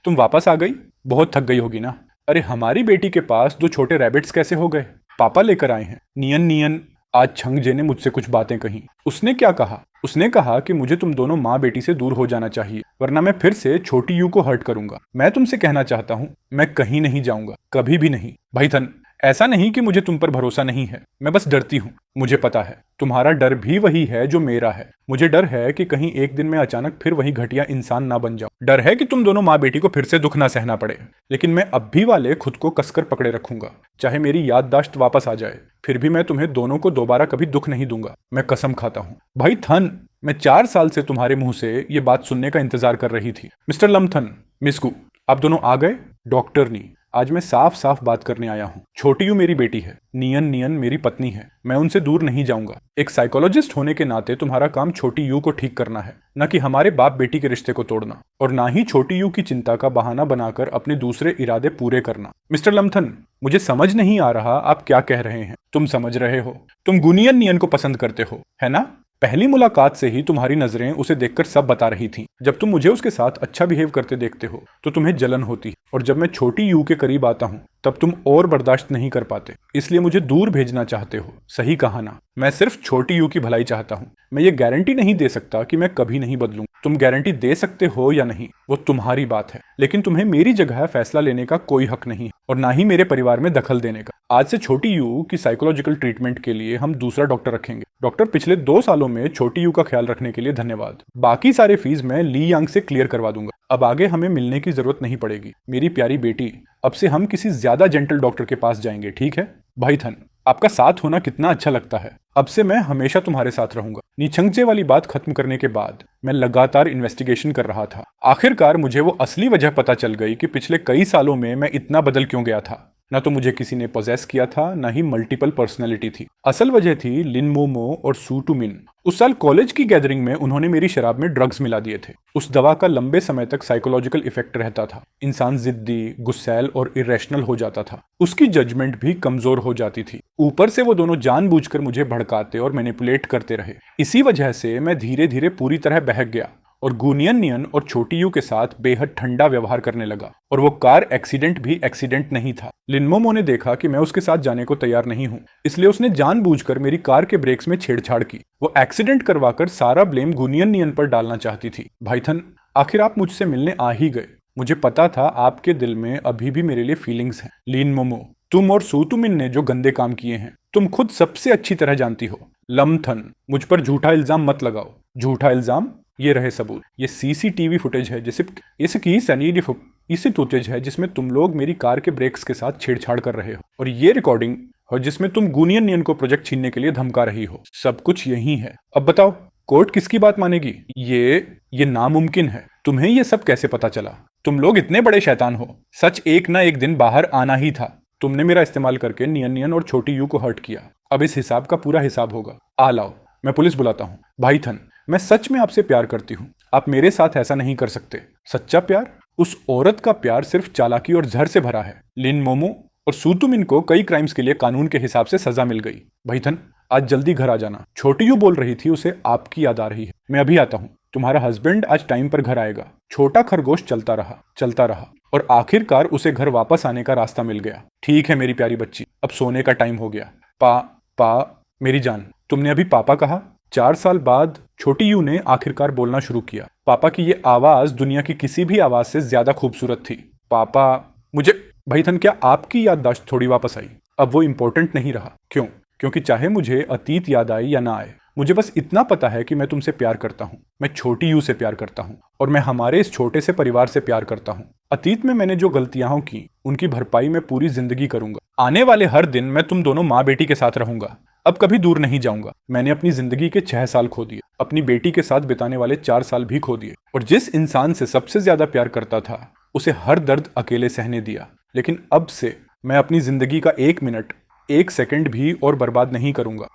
तुम वापस आ गई? बहुत थक गई होगी ना। अरे, हमारी बेटी के पास 2 छोटे रैबिट्स कैसे हो गए? पापा लेकर आए हैं। नियन नियन, आज छंगजे ने मुझसे कुछ बातें कही। उसने क्या कहा? उसने कहा कि मुझे तुम दोनों माँ बेटी से दूर हो जाना चाहिए, वरना मैं फिर से छोटी यू को हर्ट करूंगा। मैं तुमसे कहना चाहता हूँ, मैं कहीं नहीं जाऊंगा, कभी भी नहीं। भाई थन, ऐसा नहीं कि मुझे तुम पर भरोसा नहीं है, मैं बस डरती हूँ। मुझे पता है तुम्हारा डर भी वही है जो मेरा है। मुझे डर है कि कहीं एक दिन मैं अचानक फिर वही घटिया इंसान ना बन जाऊं। डर है कि तुम दोनों माँ बेटी को फिर से दुख ना सहना पड़े। लेकिन मैं अब भी वाले खुद को कसकर पकड़े रखूंगा, चाहे मेरी याददाश्त वापस आ जाए, फिर भी मैं तुम्हें दोनों को दोबारा कभी दुख नहीं दूंगा। मैं कसम खाता हूँ। भाई थन, मैं 4 साल से तुम्हारे मुंह से ये बात सुनने का इंतजार कर रही थी। मिस्टर लमथन, मिस गू, आप दोनों आ गए? डॉक्टर नी, आज मैं साफ साफ बात करने आया हूँ। छोटी यू मेरी बेटी है, नियन नियन मेरी पत्नी है, मैं उनसे दूर नहीं जाऊंगा। एक साइकोलॉजिस्ट होने के नाते तुम्हारा काम छोटी यू को ठीक करना है, न कि हमारे बाप बेटी के रिश्ते को तोड़ना, और ना ही छोटी यू की चिंता का बहाना बनाकर अपने दूसरे इरादे पूरे करना। मिस्टर लमथन, मुझे समझ नहीं आ रहा आप क्या कह रहे हैं। तुम समझ रहे हो, तुम गुनियन नियन को पसंद करते हो, है ना? पहली मुलाकात से ही तुम्हारी नजरें उसे देखकर सब बता रही थीं। जब तुम मुझे उसके साथ अच्छा बिहेव करते देखते हो तो तुम्हें जलन होती, और जब मैं छोटी यू के करीब आता हूँ तब तुम और बर्दाश्त नहीं कर पाते, इसलिए मुझे दूर भेजना चाहते हो। सही कहा ना? मैं सिर्फ छोटी यू की भलाई चाहता हूँ। मैं ये गारंटी नहीं दे सकता कि मैं कभी नहीं बदलूंगा। तुम गारंटी दे सकते हो या नहीं, वो तुम्हारी बात है, लेकिन तुम्हें मेरी जगह फैसला लेने का कोई हक नहीं है, और ना ही मेरे परिवार में दखल देने का। आज से छोटी यू की साइकोलॉजिकल ट्रीटमेंट के लिए हम दूसरा डॉक्टर रखेंगे। डॉक्टर, पिछले 2 सालों में छोटी यू का ख्याल रखने के लिए धन्यवाद। बाकी सारे फीस मैं ली यांग से क्लियर करवा दूंगा। अब आगे हमें मिलने की जरूरत नहीं पड़ेगी। मेरी प्यारी बेटी, अब से हम किसी ज्यादा जेंटल डॉक्टर के पास जाएंगे, ठीक है? भाई थन, आपका साथ होना कितना अच्छा लगता है। अब से मैं हमेशा तुम्हारे साथ रहूंगा। नीछंगजे वाली बात खत्म करने के बाद मैं लगातार इन्वेस्टिगेशन कर रहा था। आखिरकार मुझे वो असली वजह पता चल गई कि पिछले कई सालों में मैं इतना बदल क्यों गया था। ना तो मुझे किसी ने पोजेस किया था, ना ही मल्टीपल पर्सनैलिटी थी। असल वजह थी लिन मोमो और सू टू मिन। उस साल कॉलेज की गैदरिंग में उन्होंने मेरी शराब में ड्रग्स मिला दिए थे। उस दवा का लंबे समय तक साइकोलॉजिकल इफेक्ट रहता था। इंसान जिद्दी, गुस्सैल और इरेशनल हो जाता था। उसकी जजमेंट भी कमजोर हो जाती थी। ऊपर से वो दोनों जानबूझकर मुझे भड़काते और मैनिपुलेट करते रहे। इसी वजह से मैं धीरे धीरे पूरी तरह बहक गया और गुनियन नियन और छोटी यू के साथ बेहद ठंडा व्यवहार करने लगा। और वो कार एक्सीडेंट भी एक्सीडेंट नहीं था। लिनमोमो ने देखा कि मैं उसके साथ जाने को तैयार नहीं हूँ, इसलिए उसने जानबूझकर मेरी कार के ब्रेक्स में छेड़छाड़ की। वो एक्सीडेंट करवाकर सारा ब्लेम गुनियन नियन पर डालना चाहती थी। भाईथन, आखिर आप मुझसे मिलने आ ही गए। मुझे पता था आपके दिल में अभी भी मेरे लिए फीलिंग्स हैं। लिनमोमो, तुम और सूतुमिन ने जो गंदे काम किए हैं तुम खुद सबसे अच्छी तरह जानती हो। लमथन, मुझ पर झूठा इल्जाम मत लगाओ। झूठा इल्जाम? ये रहे सबूत। ये सीसीटीवी फुटेज है जिसमें तुम लोग मेरी कार के ब्रेक्स के साथ छेड़छाड़ कर रहे हो, और ये रिकॉर्डिंग और जिसमें तुम गुनियन नियन को प्रोजेक्ट छीनने के लिए धमका रही हो। सब कुछ यही है। अब बताओ, कोर्ट किसकी बात मानेगी? ये नामुमकिन है। तुम्हें ये सब कैसे पता चला? तुम लोग इतने बड़े शैतान हो। सच एक ना एक दिन बाहर आना ही था। तुमने मेरा इस्तेमाल करके नियन नियन और छोटी यू को हर्ट किया। अब इस हिसाब का पूरा हिसाब होगा। आ लाओ, मैं पुलिस बुलाता हूँ। भाईथन, मैं सच में आपसे प्यार करती हूँ। आप मेरे साथ ऐसा नहीं कर सकते। सच्चा प्यार? उस औरत का प्यार सिर्फ चालाकी और जहर से भरा है। लिन मोमो और सूतुमिन को कई क्राइम्स के लिए कानून के हिसाब से सजा मिल गई। भाईथन, आज जल्दी घर आ जाना। छोटी यू बोल रही थी उसे आपकी याद आ रही है। मैं अभी आता हूँ। तुम्हारा हस्बैंड आज टाइम पर घर आएगा। छोटा खरगोश चलता रहा और आखिरकार उसे घर वापस आने का रास्ता मिल गया। ठीक है मेरी प्यारी बच्ची, अब सोने का टाइम हो गया। पा मेरी जान, तुमने अभी पापा कहा? 4 साल बाद छोटी यू ने आखिरकार बोलना शुरू किया। पापा की ये आवाज दुनिया की किसी भी आवाज से ज्यादा खूबसूरत थी। पापा, मुझे। भाईथन, क्या आपकी याददाश्त थोड़ी वापस आई? अब वो इंपॉर्टेंट नहीं रहा। क्यों? क्योंकि चाहे मुझे अतीत याद आए या ना आए, मुझे बस इतना पता है कि मैं तुमसे प्यार करता हूँ। मैं छोटी यू से प्यार करता हूँ और मैं हमारे इस छोटे से परिवार से प्यार करता हूँ। अतीत में मैंने जो गलतियां की उनकी भरपाई मैं पूरी जिंदगी करूंगा। आने वाले हर दिन मैं तुम दोनों माँ बेटी के साथ रहूंगा। अब कभी दूर नहीं जाऊंगा। मैंने अपनी जिंदगी के 6 साल खो दिए, अपनी बेटी के साथ बिताने वाले 4 साल भी खो दिए, और जिस इंसान से सबसे ज्यादा प्यार करता था उसे हर दर्द अकेले सहने दिया। लेकिन अब से मैं अपनी जिंदगी का 1 मिनट 1 सेकंड भी और बर्बाद नहीं करूंगा।